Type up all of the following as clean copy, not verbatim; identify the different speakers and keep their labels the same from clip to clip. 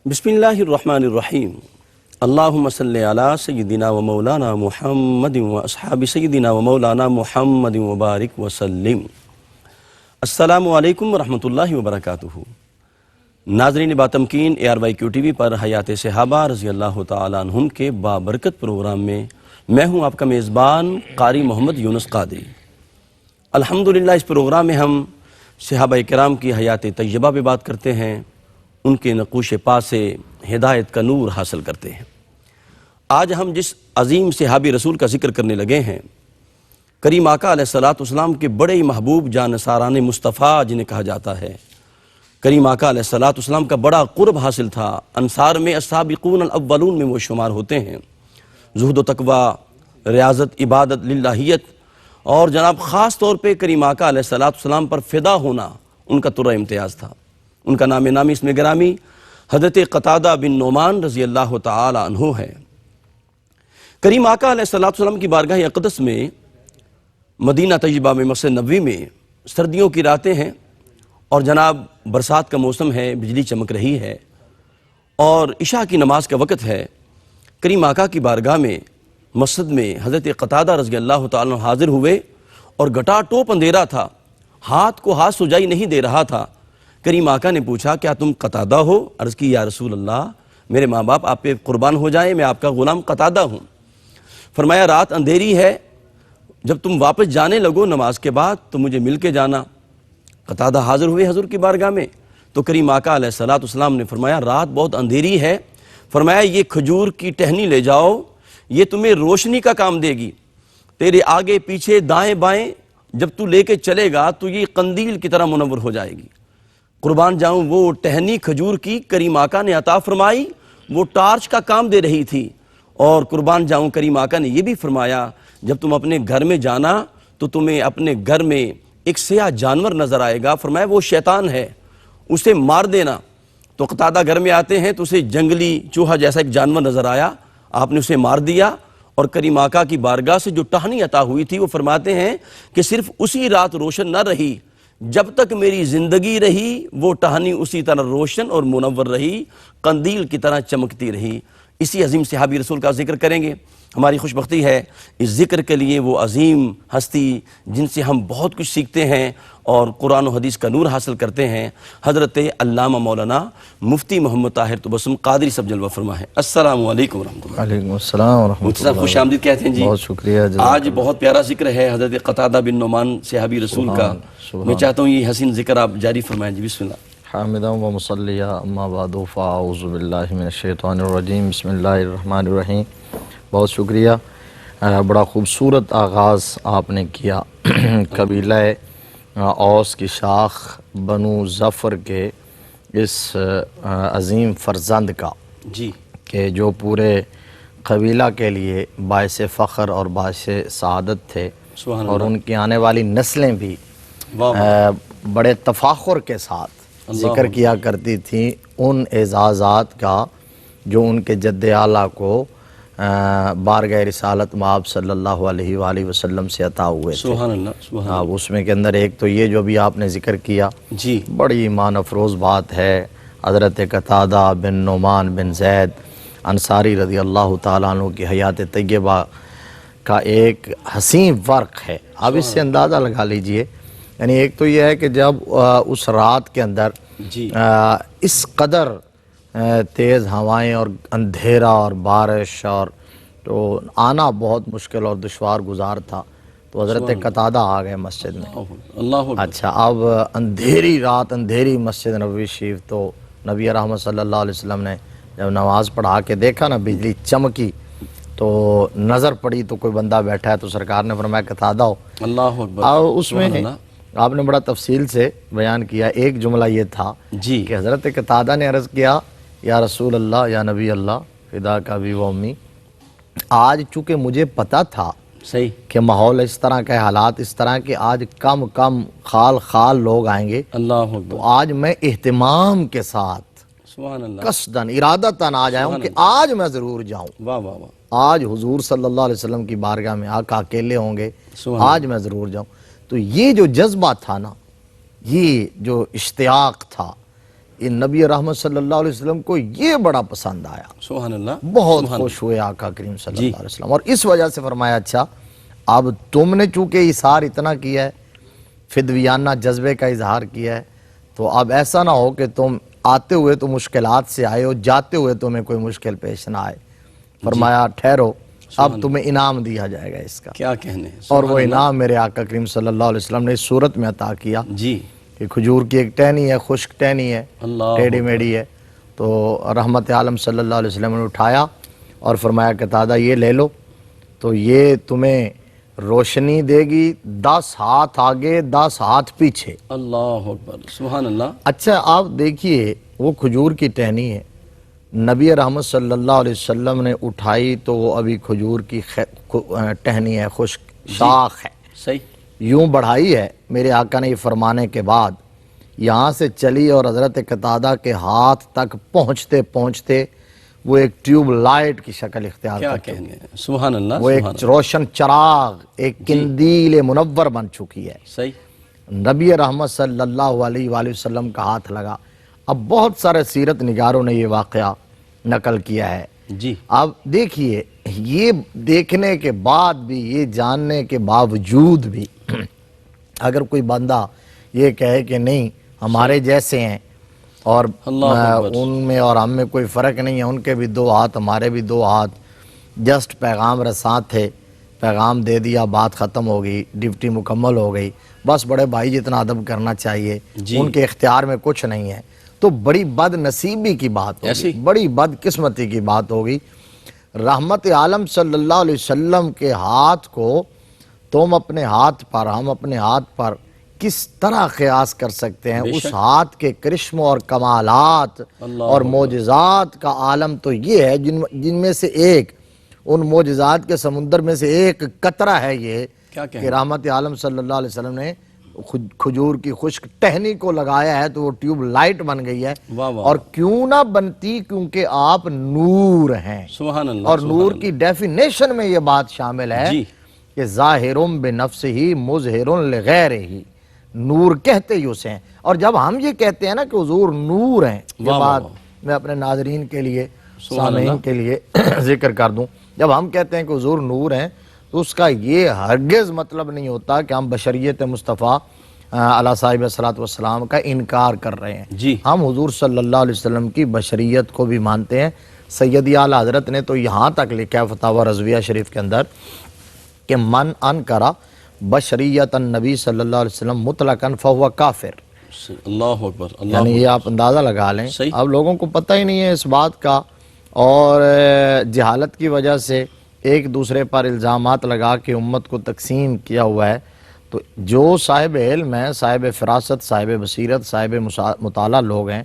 Speaker 1: بسم اللہ الرحمن الرحیم اللہم صلی علی سیدنا و مولانا محمد و اصحاب سیدنا و مولانا محمد وبارک وسلم۔ السلام علیکم ورحمۃ اللہ وبرکاتہ۔ ناظرین باتمکین ARYQ TV پر حیات صحابہ رضی اللہ تعالیٰ عنہم کے بابرکت پروگرام میں میں ہوں آپ کا میزبان قاری محمد یونس قادری۔ الحمدللہ اس پروگرام میں ہم صحابہ کرام کی حیات طیبہ پہ بات کرتے ہیں، ان کے نقوش پا سے ہدایت کا نور حاصل کرتے ہیں۔ آج ہم جس عظیم صحابی رسول کا ذکر کرنے لگے ہیں، کریم آقا علیہ السلام کے بڑے ہی محبوب جانثاران مصطفیٰ جنہیں کہا جاتا ہے۔ کریم آقا علیہ السلام کا بڑا قرب حاصل تھا، انصار میں السابقون الاولون میں وہ شمار ہوتے ہیں۔ زہد و تقوی، ریاضت، عبادت، للہیت اور جناب خاص طور پہ کریم آقا علیہ السلام پر فدا ہونا ان کا ترہ امتیاز تھا۔ ان کا نام نامی اسم گرامی حضرت قتادہ بن نعمان رضی اللہ تعالی عنہ ہے۔ کریم آقا علیہ السلام کی بارگاہ اقدس میں مدینہ طیبہ میں مسجد نبوی میں سردیوں کی راتیں ہیں اور جناب برسات کا موسم ہے، بجلی چمک رہی ہے اور عشاء کی نماز کا وقت ہے۔ کریم آقا کی بارگاہ میں مسجد میں حضرت قتادہ رضی اللہ تعالی عنہ حاضر ہوئے اور گھٹا ٹوپ اندھیرا تھا، ہاتھ کو ہاتھ سجائی نہیں دے رہا تھا۔ کریم آقا نے پوچھا کیا تم قتادہ ہو؟ عرض کی یا رسول اللہ میرے ماں باپ آپ پہ قربان ہو جائیں، میں آپ کا غلام قتادہ ہوں۔ فرمایا رات اندھیری ہے، جب تم واپس جانے لگو نماز کے بعد تو مجھے مل کے جانا۔ قتادہ حاضر ہوئے حضور کی بارگاہ میں تو کریم آقا علیہ السلام نے فرمایا رات بہت اندھیری ہے، فرمایا یہ کھجور کی ٹہنی لے جاؤ، یہ تمہیں روشنی کا کام دے گی، تیرے آگے پیچھے دائیں بائیں جب تو لے کے چلے گا تو یہ قندیل کی طرح منور ہو جائے گی۔ قربان جاؤں وہ ٹہنی کھجور کی کریم آقا نے عطا فرمائی، وہ ٹارچ کا کام دے رہی تھی۔ اور قربان جاؤں کریم آقا نے یہ بھی فرمایا جب تم اپنے گھر میں جانا تو تمہیں اپنے گھر میں ایک سیاہ جانور نظر آئے گا، فرمایا وہ شیطان ہے، اسے مار دینا۔ تو قتادہ گھر میں آتے ہیں تو اسے جنگلی چوہا جیسا ایک جانور نظر آیا، آپ نے اسے مار دیا اور کریم آقا کی بارگاہ سے جو ٹہنی عطا ہوئی تھی وہ فرماتے ہیں کہ صرف اسی رات روشن نہ رہی، جب تک میری زندگی رہی وہ ٹہنی اسی طرح روشن اور منور رہی، قندیل کی طرح چمکتی رہی۔ اسی عظیم صحابی رسول کا ذکر کریں گے۔ ہماری خوش بختی ہے اس ذکر کے لیے وہ عظیم ہستی جن سے ہم بہت کچھ سیکھتے ہیں اور قرآن و حدیث کا نور حاصل کرتے ہیں، حضرت علامہ مولانا مفتی محمد طاہر تبسم قادری صاحب جلوہ فرما ہے۔ السلام علیکم ورحمۃ اللہ۔
Speaker 2: وعلیکم السلام ورحمۃ اللہ۔
Speaker 1: خوش آمدید کہتے ہیں جی۔
Speaker 2: بہت شکریہ۔
Speaker 1: آج بہت پیارا ذکر ہے حضرت قتادہ بن نعمان صحابی رسول کا، میں چاہتا ہوں یہ حسین ذکر آپ جاری فرمائیں جی۔ بسم اللہ۔
Speaker 2: حامداً و مصلیہ اما بعد فاعوذ باللہ من الشیطان الرجیم بسم اللہ الرحمن الرحیم۔ بہت شکریہ، بڑا خوبصورت آغاز آپ نے کیا۔ قبیلہ اوس کی شاخ بنو ظفر کے اس عظیم فرزند کا
Speaker 1: جی،
Speaker 2: کہ جو پورے قبیلہ کے لیے باعث فخر اور باعث سعادت تھے
Speaker 1: سبحان
Speaker 2: اور
Speaker 1: اللہ۔
Speaker 2: ان کی آنے والی نسلیں بھی
Speaker 1: واہ،
Speaker 2: بڑے تفاخر کے ساتھ ذکر کیا کرتی تھیں ان اعزازات کا جو ان کے جد اعلیٰ کو بارگاہ رسالت مآب صلی اللہ علیہ وآلہ وسلم سے عطا ہوئے تھے۔
Speaker 1: سبحان اللہ، سبحان اللہ۔
Speaker 2: اس میں کے اندر ایک تو یہ جو بھی آپ نے ذکر کیا
Speaker 1: جی،
Speaker 2: بڑی ایمان افروز بات ہے، حضرت قتادہ بن نعمان بن زید انصاری رضی اللہ تعالیٰ عنہ کی حیات طیبہ کا ایک حسین ورق ہے۔ اب اس سے اندازہ لگا لیجئے، یعنی ایک تو یہ ہے کہ جب اس رات کے اندر
Speaker 1: جی،
Speaker 2: اس قدر تیز ہوائیں اور اندھیرا اور بارش اور تو آنا بہت مشکل اور دشوار گزار تھا، تو حضرت قتادہ آ گئے مسجد میں۔
Speaker 1: اللہ اکبر۔
Speaker 2: اچھا، اب اندھیری رات، اندھیری مسجد نبوی شریف، تو نبی رحمت صلی اللہ علیہ وسلم نے جب نماز پڑھا کے دیکھا نا بجلی چمکی تو نظر پڑی تو کوئی بندہ بیٹھا ہے، تو سرکار نے فرمایا قتادہ ہو۔
Speaker 1: اللہ اکبر۔
Speaker 2: اور اس میں
Speaker 1: سبحان اللہ۔
Speaker 2: آپ نے بڑا تفصیل سے بیان کیا۔ ایک جملہ یہ تھا
Speaker 1: جی،
Speaker 2: کہ حضرت قتادہ نے عرض کیا یا رسول اللہ، یا نبی اللہ، فدا کا بھی و امی، آج چونکہ مجھے پتا تھا
Speaker 1: صحیح،
Speaker 2: کہ ماحول اس طرح کے، حالات اس طرح کے، آج کم خال خال لوگ آئیں گے،
Speaker 1: اللہ اکبر۔
Speaker 2: تو آج میں اہتمام کے ساتھ
Speaker 1: سبحان اللہ،
Speaker 2: قصداً ارادتاً آ جاؤں کہ آج میں ضرور جاؤں،
Speaker 1: واہ واہ واہ،
Speaker 2: آج حضور صلی اللہ علیہ وسلم کی بارگاہ میں آقا اکیلے ہوں گے،
Speaker 1: سبحان
Speaker 2: آج میں ضرور جاؤں۔ تو یہ جو جذبہ تھا نا، یہ جو اشتیاق تھا، یہ نبی رحمت صلی اللہ علیہ وسلم کو یہ بڑا پسند آیا،
Speaker 1: سبحان اللہ،
Speaker 2: بہت خوش ہوئے آقا کریم صلی اللہ علیہ وسلم، اور اس وجہ سے فرمایا اچھا اب تم نے چونکہ اظہار اتنا کیا ہے، فدویانہ جذبے کا اظہار کیا ہے، تو اب ایسا نہ ہو کہ تم آتے ہوئے تو مشکلات سے آئے ہو، جاتے ہوئے تمہیں کوئی مشکل پیش نہ آئے۔ فرمایا ٹھہرو، اب تمہیں انعام دیا جائے گا اس کا،
Speaker 1: کیا کہنے،
Speaker 2: اور وہ انعام میرے آقا کریم صلی اللہ علیہ وسلم نے اس صورت میں عطا کیا
Speaker 1: جی،
Speaker 2: کہ کھجور کی ایک ٹہنی ہے، خشک ٹہنی ہے،
Speaker 1: اللہ
Speaker 2: ٹیڑھی میڑھی ہے، تو رحمت عالم صلی اللہ علیہ وسلم نے اٹھایا اور فرمایا کہ دادا یہ لے لو، تو یہ تمہیں روشنی دے گی 10 ہاتھ آگے 10 ہاتھ پیچھے۔
Speaker 1: اللہ اکبر، سبحان اللہ۔
Speaker 2: اچھا آپ دیکھیے وہ کھجور کی ٹہنی ہے، نبی رحمت صلی اللہ علیہ وسلم نے اٹھائی تو وہ ابھی کھجور کی ٹہنی ہے، خشک شاخ ہے،
Speaker 1: صحیح،
Speaker 2: یوں بڑھائی ہے، میرے آقا نے یہ فرمانے کے بعد یہاں سے چلی اور حضرت قتادہ کے ہاتھ تک پہنچتے پہنچتے وہ ایک ٹیوب لائٹ کی شکل اختیار
Speaker 1: کیا
Speaker 2: کر چکی،
Speaker 1: کہنے، سبحان اللہ،
Speaker 2: وہ ایک
Speaker 1: سبحان اللہ،
Speaker 2: روشن چراغ، ایک قندیل منور بن چکی ہے۔
Speaker 1: صحیح،
Speaker 2: نبی رحمت صلی اللہ علیہ وآلہ وسلم کا ہاتھ لگا۔ اب بہت سارے سیرت نگاروں نے یہ واقعہ نقل کیا ہے۔
Speaker 1: جی،
Speaker 2: اب دیکھیے یہ دیکھنے کے بعد بھی، یہ جاننے کے باوجود بھی اگر کوئی بندہ یہ کہے کہ نہیں ہمارے جیسے ہیں اور ان میں اور ہم میں کوئی فرق نہیں ہے، ان کے بھی 2 ہاتھ ہمارے بھی 2 ہاتھ، جسٹ پیغام رساں تھے، پیغام دے دیا، بات ختم ہو گئی، ڈیوٹی مکمل ہو گئی، بس بڑے بھائی جتنا ادب کرنا چاہیے، ان کے اختیار میں کچھ نہیں ہے، تو بڑی بد نصیبی کی بات ہوگی، بڑی بد قسمتی کی بات ہوگی۔ رحمت عالم صلی اللہ علیہ وسلم کے ہاتھ کو تم اپنے ہاتھ پر، ہم اپنے ہاتھ پر کس طرح قیاس کر سکتے ہیں؟ اس ہاتھ کے کرشموں اور کمالات اور معجزات کا عالم تو یہ ہے جن میں سے ایک، ان معجزات کے سمندر میں سے ایک قطرہ ہے یہ کہ رحمت عالم صلی اللہ علیہ وسلم نے کھجور کی خشک ٹہنی کو لگایا ہے تو وہ ٹیوب لائٹ بن گئی ہے، اور کیوں نہ بنتی، کیونکہ آپ نور ہیں،
Speaker 1: سبحان اللہ،
Speaker 2: اور نور کی ڈیفینیشن میں یہ بات شامل ہے کہ ظاہرٌ بنفسہ مظہر لغیرہ، نور کہتے ہی اسے ہیں۔ اور جب ہم یہ کہتے ہیں نا کہ حضور نور ہیں، یہ بات میں اپنے ناظرین کے لیے، سامعین کے لیے ذکر کر دوں، جب ہم کہتے ہیں کہ حضور نور ہیں تو اس کا یہ ہرگز مطلب نہیں ہوتا کہ ہم بشریت مصطفیٰ علیہ صاحب الصلاۃ والسلام کا انکار کر رہے ہیں۔ ہم حضور صلی اللہ علیہ وسلم کی بشریت کو بھی مانتے ہیں۔ سیدی اعلیٰ حضرت نے تو یہاں تک لکھا ہے فتاوی رضویہ شریف کے اندر کہ من انکرا بشریت النبی صلی اللہ علیہ وسلم مطلقاً فہو کافر۔
Speaker 1: اللہ اکبر،
Speaker 2: یعنی یہ آپ اندازہ لگا لیں، اب لوگوں کو پتہ ہی نہیں ہے اس بات کا، اور جہالت کی وجہ سے ایک دوسرے پر الزامات لگا کے امت کو تقسیم کیا ہوا ہے۔ تو جو صاحب علم ہیں، صاحب فراست، صاحب بصیرت، صاحب مطالعہ لوگ ہیں،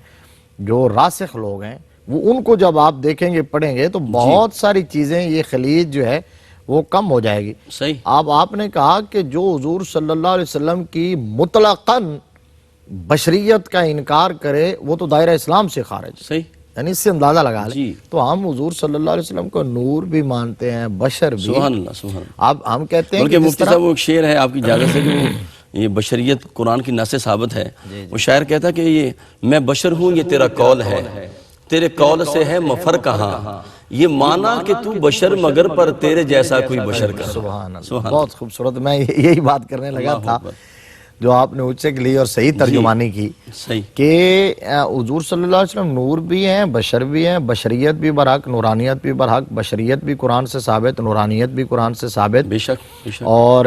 Speaker 2: جو راسخ لوگ ہیں، وہ ان کو جب آپ دیکھیں گے، پڑھیں گے تو بہت ساری چیزیں، یہ خلیج جو ہے وہ کم ہو جائے گی۔
Speaker 1: صحیح،
Speaker 2: اب آپ نے کہا کہ جو حضور صلی اللہ علیہ وسلم کی مطلقاً بشریت کا انکار کرے وہ تو دائرہ اسلام سے خارج،
Speaker 1: صحیح،
Speaker 2: یعنی اس سے اندازہ لگا لیں۔ تو ہم حضور صلی اللہ علیہ وسلم کو نور بھی مانتے ہیں، بشر بھی۔
Speaker 1: سبحان اللہ، سبحان اللہ۔
Speaker 2: اب ہم کہتے ہیں
Speaker 1: بلکہ مفتی صاحب وہ ایک شعر ہے آپ کی اجازت سے کہ یہ بشریت قرآن کی نص ثابت ہے، وہ شاعر کہتا ہے کہ یہ میں بشر ہوں، یہ تیرا قول ہے، تیرے قول سے ہے مفر کہاں، یہ مانا کہ تو بشر مگر پر تیرے جیسا کوئی بشر کہاں۔
Speaker 2: سبحان اللہ، بہت خوبصورت، میں یہی بات کرنے لگا تھا جو آپ نے اچھک لی اور صحیح ترجمانی کی کہ حضور صلی اللہ علیہ وسلم نور بھی ہیں، بشر بھی ہیں، بشریت بھی برحق، نورانیت بھی برحق، بشریت بھی قرآن سے ثابت، نورانیت بھی قرآن سے ثابت،
Speaker 1: بے شک،
Speaker 2: اور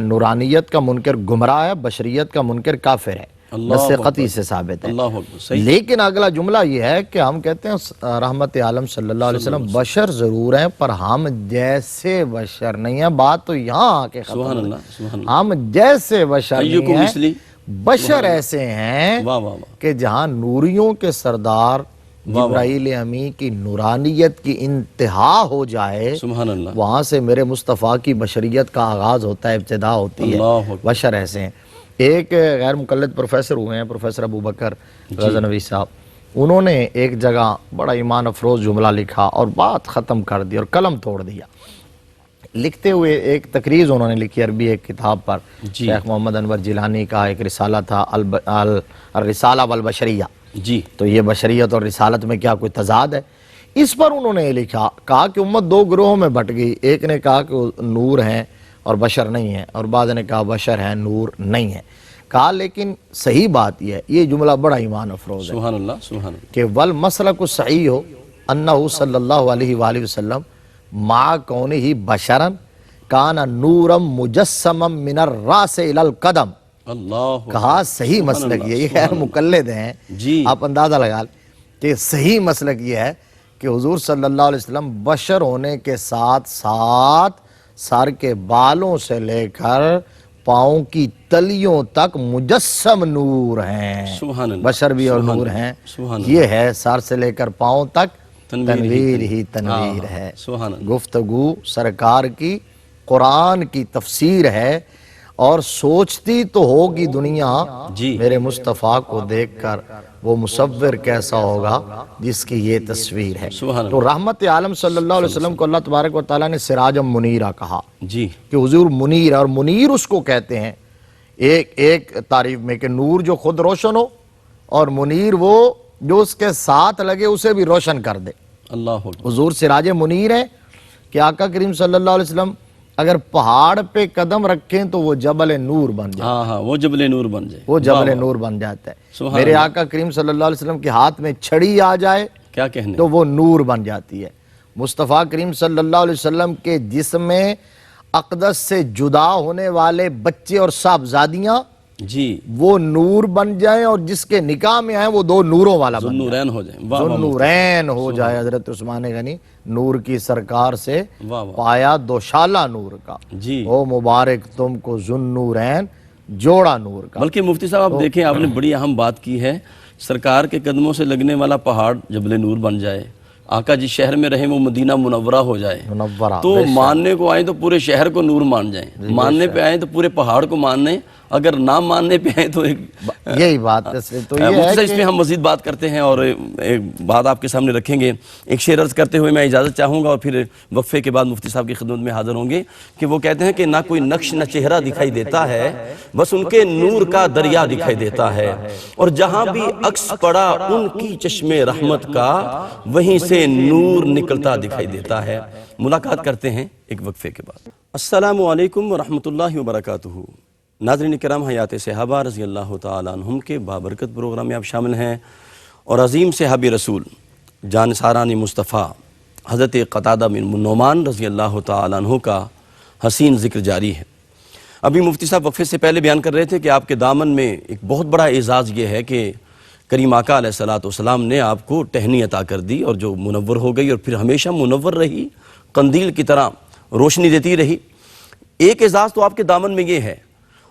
Speaker 2: نورانیت کا منکر گمراہ ہے، بشریت کا منکر کافر ہے، نص قطعی سے ثابت ہے۔ لیکن اگلا جملہ یہ ہے کہ ہم کہتے ہیں رحمت عالم صلی اللہ علیہ وسلم بشر ضرور ہیں پر ہم جیسے بشر نہیں ہیں۔ بات تو یہاں آ کے ختم ہوئی، ہم جیسے بشر نہیں ہیں، بشر ایسے ہیں کہ جہاں نوریوں کے سردار جبرائیل امی کی نورانیت کی انتہا ہو جائے، وہاں سے میرے مصطفیٰ کی بشریت کا آغاز ہوتا ہے، ابتدا ہوتی ہے۔ بشر ایسے ہیں۔ ایک غیر مقلد پروفیسر ہوئے ہیں، پروفیسر ابو بکر غزنوی صاحب، انہوں نے ایک جگہ بڑا ایمان افروز جملہ لکھا اور بات ختم کر دی اور قلم توڑ دیا۔ لکھتے ہوئے ایک تقریز انہوں نے لکھی عربی ایک کتاب پر، شیخ محمد انور جیلانی کا ایک رسالہ تھا الرسالہ والبشریہ،
Speaker 1: جی
Speaker 2: تو یہ بشریت اور رسالت میں کیا کوئی تضاد ہے؟ اس پر انہوں نے یہ لکھا، کہا کہ امت دو گروہوں میں بٹ گئی، ایک نے کہا کہ وہ نور ہیں اور بشر نہیں ہیں، اور بعض نے کہا بشر ہیں نور نہیں ہیں۔ کہا لیکن صحیح بات یہ ہے، یہ جملہ بڑا ایمان افروز ہے
Speaker 1: سبحان اللہ سبحان اللہ۔
Speaker 2: کہ والمسلک الصحیح انہ صلی اللہ علیہ وآلہ وسلم مع کونہ بشرا کان نورا مجسما من الراس الی القدم۔
Speaker 1: اللہ
Speaker 2: کہا صحیح مسلک یہ خیر مقلد ہیں،
Speaker 1: جی
Speaker 2: آپ اندازہ لگا لیں کہ صحیح مسلک یہ ہے کہ حضور صلی اللہ علیہ وسلم بشر ہونے کے ساتھ ساتھ سر کے بالوں سے لے کر پاؤں کی تلیوں تک مجسم نور ہیں،
Speaker 1: سبحان اللہ،
Speaker 2: بشر بھی اور
Speaker 1: سبحان
Speaker 2: نور
Speaker 1: اللہ،
Speaker 2: ہیں۔
Speaker 1: سبحان اللہ۔
Speaker 2: یہ ہے سر سے لے کر پاؤں تک تنویر ہی تنویر
Speaker 1: ہاں،
Speaker 2: ہے۔
Speaker 1: سبحان اللہ۔
Speaker 2: گفتگو سرکار کی قرآن کی تفسیر ہے، اور سوچتی تو ہوگی دنیا
Speaker 1: جی
Speaker 2: میرے مصطفیٰ کو دیکھ کر وہ مصور کیسا ہوگا جس کی یہ تصویر ہے۔
Speaker 1: سبحان اللہ۔
Speaker 2: تو رحمت عالم صلی اللہ علیہ وسلم کو اللہ تبارک و تعالیٰ نے سراجم منیرہ کہا
Speaker 1: جی
Speaker 2: کہ حضور منیر، اور منیر اس کو کہتے ہیں ایک تعریف میں کہ نور جو خود روشن ہو، اور منیر وہ جو اس کے ساتھ لگے اسے بھی روشن کر دے۔
Speaker 1: اللہ اکبر۔
Speaker 2: حضور سراج منیر ہے کہ آقا کریم صلی اللہ علیہ وسلم اگر پہاڑ پہ قدم رکھیں تو وہ جبل نور بن جائے،
Speaker 1: ہاں ہاں، وہ جبل نور بن جائے،
Speaker 2: وہ جبل نور بن جاتا ہے۔
Speaker 1: سبحان
Speaker 2: میرے
Speaker 1: اللہ۔
Speaker 2: آقا کریم صلی اللہ علیہ وسلم کے ہاتھ میں چھڑی آ جائے
Speaker 1: کیا کہنے،
Speaker 2: تو وہ نور بن جاتی ہے۔ مصطفیٰ کریم صلی اللہ علیہ وسلم کے جسم میں اقدس سے جدا ہونے والے بچے اور صاحبزادیاں
Speaker 1: جی
Speaker 2: وہ نور بن جائیں، اور جس کے نکاح میں آئیں وہ دو نوروں والا بن جائے،
Speaker 1: ذوالنورین ہو جائیں۔ واہ واہ
Speaker 2: ذوالنورین ہو جائے۔ حضرت عثمان غنی نور کی سرکار سے
Speaker 1: واہ واہ۔
Speaker 2: پایا دوشالہ نور کا،
Speaker 1: جی
Speaker 2: او مبارک تم کو ذوالنورین جوڑا نور کا۔
Speaker 1: بلکہ مفتی صاحب آپ دیکھیں، آپ نے بڑی اہم بات کی ہے، سرکار کے قدموں سے لگنے والا پہاڑ جبل نور بن جائے، آقا جس شہر میں رہیں وہ مدینہ منورہ ہو جائے،
Speaker 2: منورہ
Speaker 1: تو ماننے کو آئیں تو پورے شہر کو نور مان جائیں، ماننے پہ آئیں تو پورے پہاڑ کو ماننے، اگر نہ ماننے پہ آئیں تو ایک
Speaker 2: یہی بات ہے۔ تو یہ
Speaker 1: مفتی
Speaker 2: ہے
Speaker 1: صاحب اس میں ہم مزید بات کرتے ہیں اور ایک بات آپ کے سامنے رکھیں گے۔ ایک شعر عرض کرتے ہوئے میں اجازت چاہوں گا اور پھر وقفے کے بعد مفتی صاحب کی خدمت میں حاضر ہوں گے کہ وہ کہتے ہیں کہ نہ کوئی نقش نہ چہرہ دکھائی دیتا ہے، بس ان کے نور کا دریا دکھائی دیتا ہے، اور جہاں بھی عکس پڑا ان کی چشم رحمت کا، وہیں سے نور نکلتا دکھائی دیتا ہے۔ ملاقات کرتے ہیں ایک وقفے کے بعد۔ السلام علیکم ورحمۃ اللہ وبرکاتہ۔ ناظرین کرام، حیات صحابہ رضی اللہ تعالیٰ عنہم کے بابرکت پروگرام میں آپ شامل ہیں، اور عظیم صحابی رسول جانثاران مصطفیٰ حضرت قتادہ بن نعمان رضی اللہ تعالیٰ عنہ کا حسین ذکر جاری ہے۔ ابھی مفتی صاحب وقفے سے پہلے بیان کر رہے تھے کہ آپ کے دامن میں ایک بہت بڑا اعزاز یہ ہے کہ کریم آقا علیہ الصلوۃ والسلام نے آپ کو ٹہنی عطا کر دی، اور جو منور ہو گئی اور پھر ہمیشہ منور رہی، قندیل کی طرح روشنی دیتی رہی۔ ایک اعزاز تو آپ کے دامن میں یہ ہے،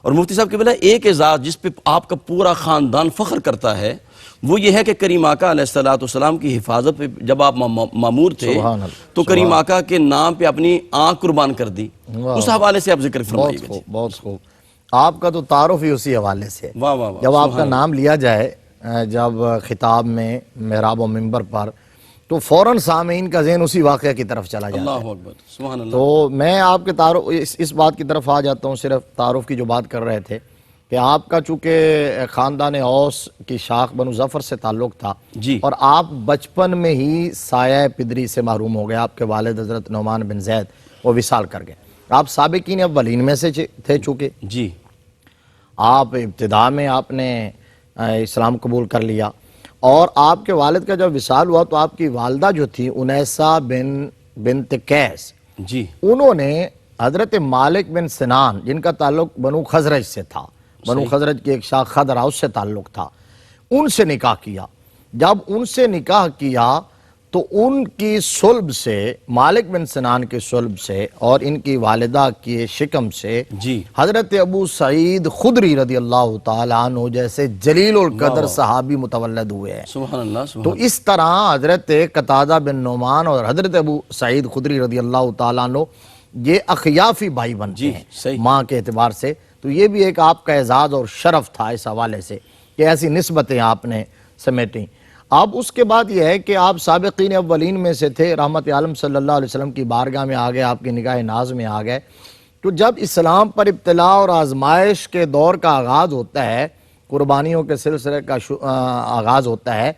Speaker 1: اور مفتی صاحب کے بلا ایک اعزاز جس پہ آپ کا پورا خاندان فخر کرتا ہے، وہ یہ ہے کہ کریم آقا علیہ الصلوۃ والسلام کی حفاظت پہ جب آپ مامور تھے
Speaker 2: سبحان اللہ،
Speaker 1: تو کریم آقا کے نام پہ اپنی آنکھ قربان کر دی۔ اس حوالے سے آپ ذکر فرمائیے
Speaker 2: بہت
Speaker 1: گا۔
Speaker 2: خوب، بہت خوب۔ آپ کا تو تعارف ہی اسی حوالے سے ہے۔
Speaker 1: واہ واہ واہ،
Speaker 2: جب آپ کا نام لیا جائے جب خطاب میں محراب و منبر پر، تو فوراً سامعین کا ذہن اسی واقعہ کی طرف چلا جاتا ہے۔
Speaker 1: اللہ اکبر، سبحان اللہ۔
Speaker 2: تو میں آپ کے تعارف اس بات کی طرف آ جاتا ہوں، صرف تعارف کی جو بات کر رہے تھے کہ آپ کا چونکہ خاندان اوس کی شاخ بنو ظفر سے تعلق تھا،
Speaker 1: جی
Speaker 2: اور آپ بچپن میں ہی سایہ پدری سے محروم ہو گئے۔ آپ کے والد حضرت نعمان بن زید وہ وصال کر گئے۔ آپ سابقین اولین میں سے تھے، چونکہ
Speaker 1: جی
Speaker 2: آپ ابتدا میں آپ نے اسلام قبول کر لیا، اور آپ کے والد کا جب وصال ہوا تو آپ کی والدہ جو تھی انیسہ بنت قیس،
Speaker 1: جی
Speaker 2: انہوں نے حضرت مالک بن سنان جن کا تعلق بنو خزرج سے تھا، بنو خزرج کی ایک شاخ خضرہ، اس سے تعلق تھا، ان سے نکاح کیا۔ جب ان سے نکاح کیا تو ان کی صلب سے، مالک بن سنان کی صلب سے اور ان کی والدہ کی شکم سے
Speaker 1: جی
Speaker 2: حضرت ابو سعید خدری رضی اللہ تعالیٰ عنہ جیسے جلیل القدر صحابی متولد ہوئے ہیں۔
Speaker 1: سبحان اللہ،
Speaker 2: تو
Speaker 1: سبحان
Speaker 2: اس طرح حضرت قتادہ بن نعمان اور حضرت ابو سعید خدری رضی اللہ تعالیٰ عنہ یہ اخیافی بھائی بنتے ہیں
Speaker 1: صحیح۔
Speaker 2: ماں کے اعتبار سے۔ تو یہ بھی ایک آپ کا اعزاز اور شرف تھا اس حوالے سے کہ ایسی نسبتیں آپ نے سمیٹیں۔ اب اس کے بعد یہ ہے کہ آپ سابقین اولین میں سے تھے، رحمت عالم صلی اللہ علیہ وسلم کی بارگاہ میں آ گئے، آپ کی نگاہ ناز میں آ گئے۔ تو جب اسلام پر ابتلا اور آزمائش کے دور کا آغاز ہوتا ہے قربانیوں کے سلسلے کا آغاز ہوتا ہے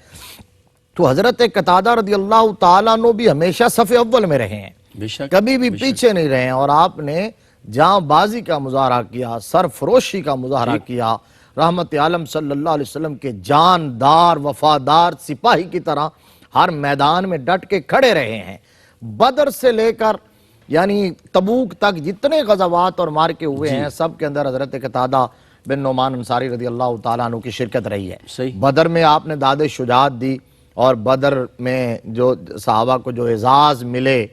Speaker 2: تو حضرت قتادہ رضی اللہ تعالیٰ عنہ بھی ہمیشہ صف اول میں رہے ہیں،
Speaker 1: بے شک،
Speaker 2: کبھی بھی پیچھے نہیں رہے ہیں، اور آپ نے جاں بازی کا مظاہرہ کیا، سرفروشی کا مظاہرہ کیا، رحمت عالم صلی اللہ علیہ وسلم کے جاندار وفادار سپاہی کی طرح ہر میدان میں ڈٹ کے کھڑے رہے ہیں۔ بدر سے لے کر یعنی تبوک تک جتنے غزوات اور مارکے ہوئے ہیں سب کے اندر حضرت قتادہ بن نعمان انصاری رضی اللہ تعالیٰ عنہ کی شرکت رہی ہے۔
Speaker 1: صحیح۔
Speaker 2: بدر میں آپ نے داد شجاعت دی، اور بدر میں جو صحابہ کو جو اعزاز ملے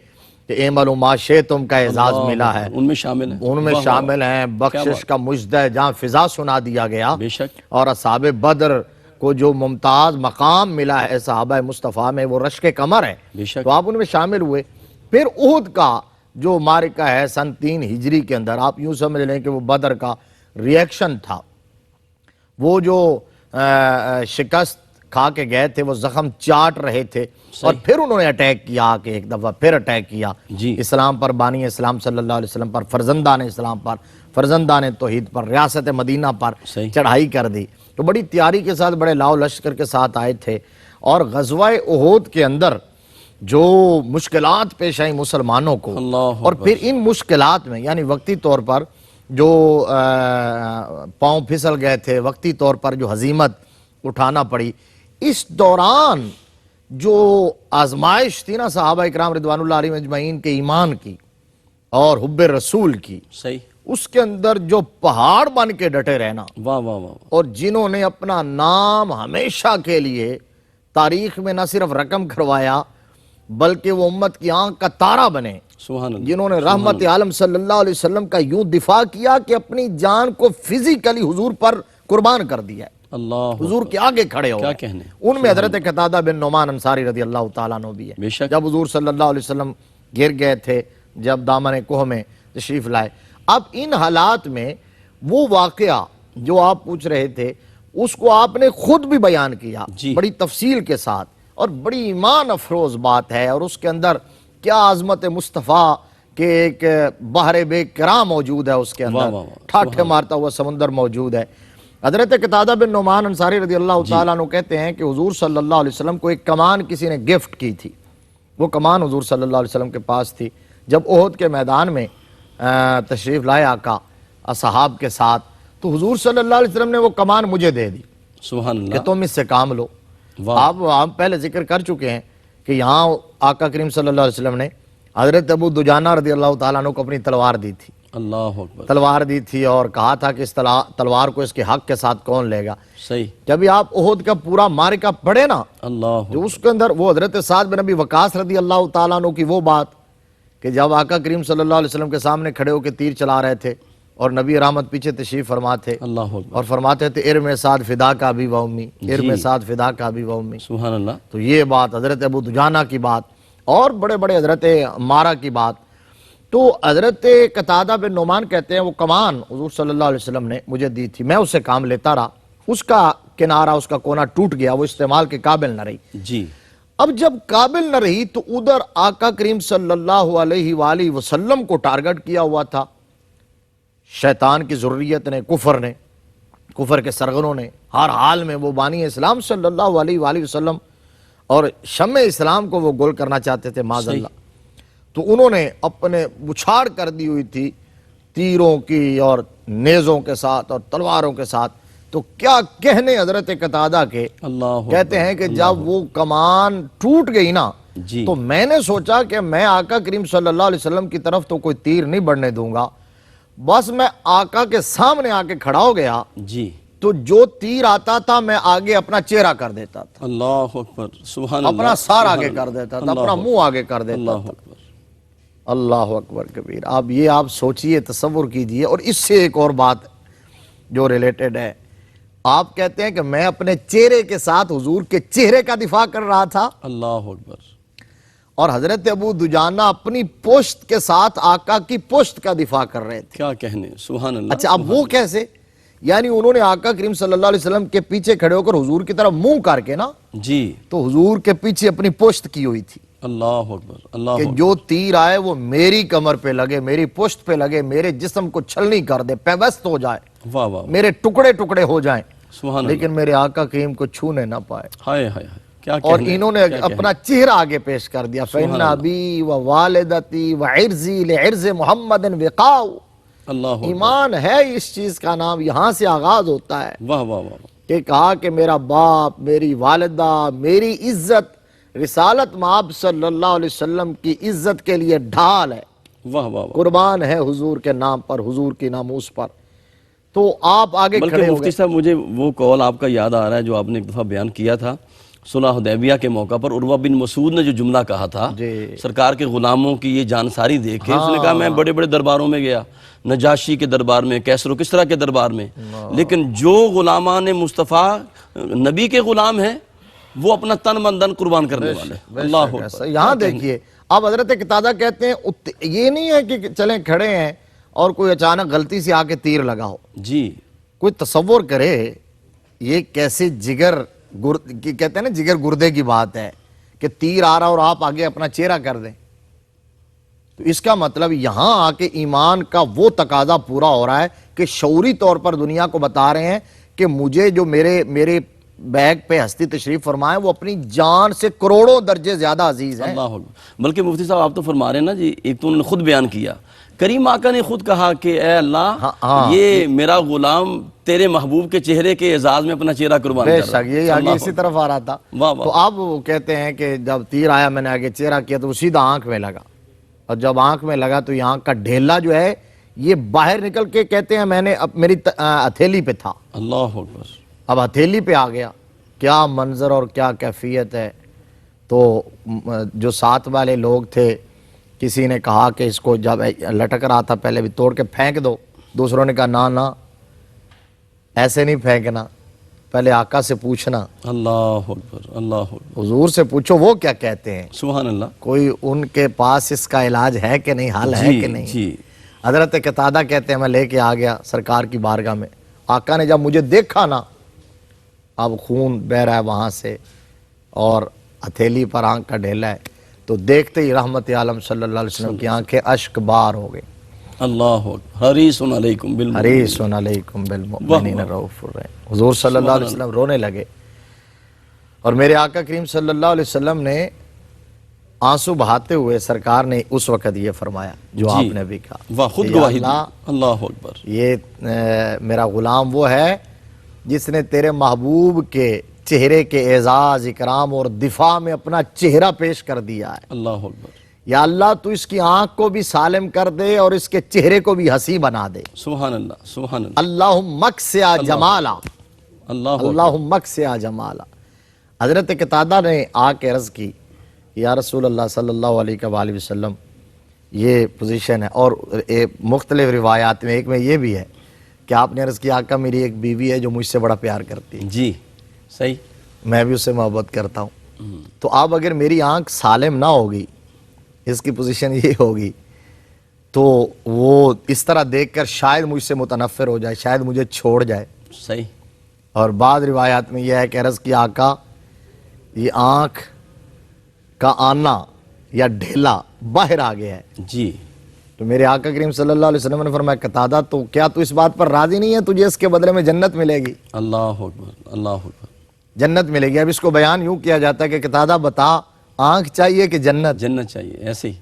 Speaker 2: کہ اعملوا ما شئتم کا اعزاز ملا ہے،
Speaker 1: ان میں شامل ہیں،
Speaker 2: ان میں شامل ہیں بخشش کا مجدہ ہے جہاں فضا سنا دیا گیا،
Speaker 1: بے شک،
Speaker 2: اور اصحاب بدر کو جو ممتاز مقام ملا ہے صحابہ مصطفیٰ میں وہ رشک قمر ہے،
Speaker 1: بے شک،
Speaker 2: تو آپ ان میں شامل ہوئے۔ پھر احد کا جو معرکہ ہے سن 3 ہجری کے اندر، آپ یوں سمجھ لیں کہ وہ بدر کا ریئیکشن تھا، وہ جو شکست کھا کے گئے تھے وہ زخم چاٹ رہے تھے، اور پھر انہوں نے اٹیک کیا کہ ایک دفعہ پھر اٹیک کیا
Speaker 1: جی،
Speaker 2: اسلام پر، بانی اسلام صلی اللہ علیہ وسلم پر، فرزندان اسلام پر، فرزندان توحید پر، ریاست مدینہ پر
Speaker 1: صحیح،
Speaker 2: چڑھائی کر دی۔ تو بڑی تیاری کے ساتھ، بڑے لاؤ لشکر کے ساتھ آئے تھے، اور غزوہ احد کے اندر جو مشکلات پیش آئیں مسلمانوں کو،
Speaker 1: اللہ
Speaker 2: اور پھر ان مشکلات میں یعنی وقتی طور پر جو پاؤں پھسل گئے تھے، وقتی طور پر جو ہزیمت اٹھانا پڑی، اس دوران جو آزمائش تھی نا صحابہ اکرام رضوان اللہ علیہم اجمعین کے ایمان کی اور حب رسول کی،
Speaker 1: صحیح،
Speaker 2: اس کے اندر جو پہاڑ بن کے ڈٹے رہنا،
Speaker 1: واہ واہ واہ،
Speaker 2: اور جنہوں نے اپنا نام ہمیشہ کے لیے تاریخ میں نہ صرف رقم کروایا بلکہ وہ امت کی آنکھ کا تارہ بنے،
Speaker 1: سبحان اللہ،
Speaker 2: جنہوں نے رحمت عالم صلی اللہ علیہ وسلم کا یوں دفاع کیا کہ اپنی جان کو فزیکلی حضور پر قربان کر دیا ہے،
Speaker 1: اللہ،
Speaker 2: حضور کے آگے کھڑے ہو
Speaker 1: کیا
Speaker 2: گئے۔
Speaker 1: کہنے،
Speaker 2: ان میں حضرت قتادہ بن نعمان انصاری رضی اللہ تعالیٰ عنہ بھی ہے۔
Speaker 1: بے شک،
Speaker 2: جب حضور صلی اللہ علیہ وسلم گر گئے تھے، جب دامن کوہ میں تشریف لائے، اب ان حالات میں وہ واقعہ جو آپ پوچھ رہے تھے اس کو آپ نے خود بھی بیان کیا
Speaker 1: جی،
Speaker 2: بڑی تفصیل کے ساتھ، اور بڑی ایمان افروز بات ہے، اور اس کے اندر کیا عظمت مصطفیٰ کے ایک بحر بے کرام موجود ہے، اس کے اندر
Speaker 1: واہ واہ واہ،
Speaker 2: ٹھاٹھے مارتا ہوا سمندر موجود ہے۔ حضرت قتادہ بن نعمان انصاری رضی اللہ تعالیٰ عنہ کہتے ہیں کہ حضور صلی اللہ علیہ وسلم کو ایک کمان کسی نے گفٹ کی تھی، وہ کمان حضور صلی اللہ علیہ وسلم کے پاس تھی۔ جب احد کے میدان میں تشریف لائے آقا اصحاب کے ساتھ، تو حضور صلی اللہ علیہ وسلم نے وہ کمان مجھے دے دی
Speaker 1: سبحان
Speaker 2: کہ
Speaker 1: اللہ،
Speaker 2: تم اس سے کام لو۔
Speaker 1: واہ،
Speaker 2: آپ پہلے ذکر کر چکے ہیں کہ یہاں آقا کریم صلی اللہ علیہ وسلم نے حضرت ابو دجانہ رضی اللہ تعالیٰ عنہ کو اپنی تلوار دی تھی،
Speaker 1: اللہ اکبر،
Speaker 2: تلوار دی تھی، اور کہا تھا کہ اس تلوار کو اس کے حق کے ساتھ کون لے گا۔
Speaker 1: صحیح،
Speaker 2: جب آپ احد کا پورا معرکہ پڑھے نا،
Speaker 1: اللہ،
Speaker 2: جو اس کے اندر وہ حضرت سعد بن ابی وقاص رضی اللہ تعالیٰ عنہ کی وہ بات کہ جب آقا کریم صلی اللہ علیہ وسلم کے سامنے کھڑے ہو کے تیر چلا رہے تھے اور نبی رحمت پیچھے تشریف فرما تھے،
Speaker 1: اللہ اکبر،
Speaker 2: اور فرماتے تھے ارم سعد فدا کا بھی و امی، ارم سعد فدا کا بھی و امی،
Speaker 1: سبحان اللہ،
Speaker 2: تو یہ بات حضرت ابو دجانہ کی بات اور بڑے بڑے حضرت عمارہ کی بات۔ تو حضرت قتادہ بن نعمان کہتے ہیں وہ کمان حضور صلی اللہ علیہ وسلم نے مجھے دی تھی، میں اس سے کام لیتا رہا، اس کا کنارہ، اس کا کونا ٹوٹ گیا، وہ استعمال کے قابل نہ رہی۔
Speaker 1: جی،
Speaker 2: اب جب قابل نہ رہی تو ادھر آقا کریم صلی اللہ علیہ وآلہ وسلم کو ٹارگٹ کیا ہوا تھا شیطان کی ذریت نے، کفر کے سرغنوں نے، ہر حال میں وہ بانی اسلام صلی اللہ علیہ وآلہ وسلم اور شمع اسلام کو وہ گول کرنا چاہتے تھے معاذ اللہ۔ تو انہوں نے اپنے بچھاڑ کر دی ہوئی تھی تیروں کی اور نیزوں کے ساتھ اور تلواروں کے ساتھ، تو کیا کہنے حضرت قتادہ کے،
Speaker 1: اللہ،
Speaker 2: کہتے ہیں کہ جب وہ کمان ٹوٹ گئی نا،
Speaker 1: جی،
Speaker 2: تو میں نے سوچا کہ میں آقا کریم صلی اللہ علیہ وسلم کی طرف تو کوئی تیر نہیں بڑھنے دوں گا، بس میں آقا کے سامنے آ کے کھڑا ہو گیا،
Speaker 1: جی،
Speaker 2: تو جو تیر آتا تھا میں آگے اپنا چہرہ کر دیتا تھا،
Speaker 1: اللہ اکبر، سبحان اللہ،
Speaker 2: اپنا سار آگے کر دیتا تھا، اپنا منہ آگے کر دیتا
Speaker 1: اللہ
Speaker 2: تھا۔
Speaker 1: اکبر،
Speaker 2: اللہ اکبر کبیر۔ آپ سوچئے، تصور کیجئے، اور اس سے ایک اور بات جو ریلیٹڈ ہے، آپ کہتے ہیں کہ میں اپنے چہرے کے ساتھ حضور کے چہرے کا دفاع کر رہا تھا،
Speaker 1: اللہ اکبر،
Speaker 2: اور حضرت ابو دجانہ اپنی پشت کے ساتھ آقا کی پشت کا دفاع کر رہے تھے۔
Speaker 1: کیا کہنے، سبحان اللہ،
Speaker 2: اچھا، اب وہ کیسے؟ یعنی انہوں نے آقا کریم صلی اللہ علیہ وسلم کے پیچھے کھڑے ہو کر حضور کی طرف منہ کر کے نا،
Speaker 1: جی،
Speaker 2: تو حضور کے پیچھے اپنی پشت کی ہوئی تھی
Speaker 1: اللہ اکبر، اللہ
Speaker 2: کہ
Speaker 1: اکبر،
Speaker 2: جو تیر آئے وہ میری کمر پہ لگے، میری پشت پہ لگے، میرے جسم کو چھلنی کر دے، پیوست ہو جائے،
Speaker 1: واہ واہ،
Speaker 2: میرے ٹکڑے ٹکڑے ہو جائیں،
Speaker 1: سبحان اللہ،
Speaker 2: لیکن میرے آقا کریم کو چھونے نہ پائے،
Speaker 1: ہائے ہائے ہائے، کیا
Speaker 2: اور
Speaker 1: کہنے،
Speaker 2: انہوں نے اپنا چہرہ آگے پیش کر دیا، فَإِنَّ أَبِي وَوَالِدَتِي وَعِرْزِي لِعِرْزِ مُحَمَّدٍ وِقَاءُ،
Speaker 1: اللہ اکبر،
Speaker 2: ایمان ہے اس چیز کا نام، یہاں سے آغاز ہوتا ہے
Speaker 1: واہ واہ واہ،
Speaker 2: کہ کہا کہ میرا باپ، میری والدہ، میری عزت رسالت مآب صلی اللہ علیہ وسلم کی عزت کے لیے ڈھال ہے،
Speaker 1: واہ واہ واہ۔
Speaker 2: قربان ہے حضور کے نام پر، حضور کی ناموس پر۔ تو آپ آگے
Speaker 1: بلکہ
Speaker 2: کھڑے ہو
Speaker 1: مفتی
Speaker 2: گئے،
Speaker 1: صاحب مجھے وہ قول آپ کا یاد آ رہا ہے جو آپ نے ایک دفعہ بیان کیا تھا صلح حدیبیہ کے موقع پر، عروہ بن مسعود نے جو جملہ کہا تھا
Speaker 2: جی
Speaker 1: سرکار کے غلاموں کی یہ جانساری دیکھ کے، اس نے کہا میں بڑے بڑے درباروں میں گیا، نجاشی کے دربار میں، کیسر و کسریٰ کے دربار میں، لیکن جو غلامان مصطفیٰ نبی کے غلام ہیں وہ اپنا تن من دن قربان کرنے والے ہیں۔ اللہ اکبر۔
Speaker 2: یہاں دیکھیے اب حضرت قتادہ کہتے ہیں یہ نہیں ہے کہ چلیں کھڑے ہیں اور کوئی اچانک غلطی سے آ کے تیر لگا ہو،
Speaker 1: جی
Speaker 2: کوئی تصور کرے یہ کیسے جگر کہتے ہیں نا جگر گردے کی بات ہے کہ تیر آ رہا اور آپ آگے اپنا چہرہ کر دیں، تو اس کا مطلب یہاں آ کے ایمان کا وہ تقاضا پورا ہو رہا ہے کہ شعوری طور پر دنیا کو بتا رہے ہیں کہ مجھے جو میرے بیگ پہ ہستی تشریف فرمائے وہ اپنی جان سے کروڑوں درجے زیادہ عزیز ہیں۔
Speaker 1: اللہ اکبر۔ بلکہ مفتی صاحب آپ تو فرما رہے ہیں نا جی، ایک تو انہوں نے خود بیان کیا، کریم آقا نے خود کہا کہ اے اللہ یہ میرا غلام تیرے محبوب کے چہرے کے اعزاز میں اپنا چہرہ قربان
Speaker 2: بے
Speaker 1: کر رہا
Speaker 2: شک یہ آگے اسی طرف آ رہا تھا،
Speaker 1: واہ واہ۔
Speaker 2: تو اب وہ کہتے ہیں کہ جب تیر آیا میں نے آگے چہرہ کیا تو وہ سیدھا آنکھ میں لگا، اور جب آنکھ میں لگا تو یہ آنکھ کا ڈھیلا جو ہے یہ باہر نکل کے کہتے ہیں میں نے میری ہتھیلی پہ تھا،
Speaker 1: اللہ اکبر۔
Speaker 2: اب ہتھیلی پہ آ گیا، کیا منظر اور کیا کیفیت ہے۔ تو جو ساتھ والے لوگ تھے کسی نے کہا کہ اس کو جب لٹک رہا تھا پہلے بھی توڑ کے پھینک دو، دوسروں نے کہا نہ ایسے نہیں پھینکنا، پہلے آقا سے پوچھنا،
Speaker 1: اللہ اکبر، اللہ اکبر،
Speaker 2: حضور سے پوچھو وہ کیا کہتے ہیں،
Speaker 1: سبحان اللہ۔
Speaker 2: کوئی ان کے پاس اس کا علاج ہے کہ نہیں، حل ہے کہ نہیں۔
Speaker 1: جی
Speaker 2: حضرت قتادہ کہتے ہیں میں لے کے آ گیا سرکار کی بارگاہ میں، آقا نے جب مجھے دیکھا نا، اب خون بہ رہا ہے وہاں سے اور ہتھیلی پر آنکھ کا ڈھیلا ہے، تو دیکھتے ہی رحمت عالم صلی اللہ علیہ وسلم کی آنکھیں اشک بار ہو گئی۔
Speaker 1: اللہ اکبر، حریص علیکم بالمؤمنین،
Speaker 2: حریص علیکم بالمؤمنین رؤوف الرحیم۔ حضور صلی اللہ علیہ وسلم رونے لگے، اور میرے آقا کریم صلی اللہ علیہ وسلم نے آنسو بہاتے ہوئے سرکار نے اس وقت یہ فرمایا جو آپ نے بھی کہا،
Speaker 1: واہ، خود
Speaker 2: کہ
Speaker 1: گواہی دی،
Speaker 2: اللہ
Speaker 1: اللہ اکبر،
Speaker 2: یہ میرا غلام وہ ہے جس نے تیرے محبوب کے چہرے کے اعزاز اکرام اور دفاع میں اپنا چہرہ پیش کر دیا ہے،
Speaker 1: اللہ اکبر،
Speaker 2: یا اللہ تو اس کی آنکھ کو بھی سالم کر دے اور اس کے چہرے کو بھی حسی بنا دے،
Speaker 1: سبحان اللہ، سبحان اللہ،
Speaker 2: اللہم مکسیا جمالا،
Speaker 1: اللہ اکبر،
Speaker 2: اللہم مکسیا جمالا۔ حضرت قتادہ نے آ کے عرض کی یا رسول اللہ صلی اللہ علیہ وآلہ وسلم یہ پوزیشن ہے، اور مختلف روایات میں ایک میں یہ بھی ہے کہ آپ نے عرض کیا آقا میری ایک بیوی ہے جو مجھ سے بڑا پیار کرتی ہے،
Speaker 1: جی صحیح،
Speaker 2: میں بھی اس سے محبت کرتا ہوں، تو اب اگر میری آنکھ سالم نہ ہوگی، اس کی پوزیشن یہ ہوگی، تو وہ اس طرح دیکھ کر شاید مجھ سے متنفر ہو جائے، شاید مجھے چھوڑ جائے۔
Speaker 1: صحیح،
Speaker 2: اور بعض روایات میں یہ ہے کہ عرض کی آقا یہ آنکھ کا آنا یا ڈھیلا باہر آ گیا ہے،
Speaker 1: جی
Speaker 2: تو میرے آقا کریم صلی اللہ علیہ وسلم نے فرمایا قتادہ تو کیا تو اس بات پر راضی نہیں ہے، تجھے اس کے بدلے میں جنت ملے گی،
Speaker 1: اللہ اکبر، اللہ اکبر،
Speaker 2: جنت ملے گی۔ اب اس کو بیان یوں کیا جاتا ہے کہ قتادہ بتا آنکھ چاہیے کہ جنت،
Speaker 1: جنت چاہیے، ایسے ہی،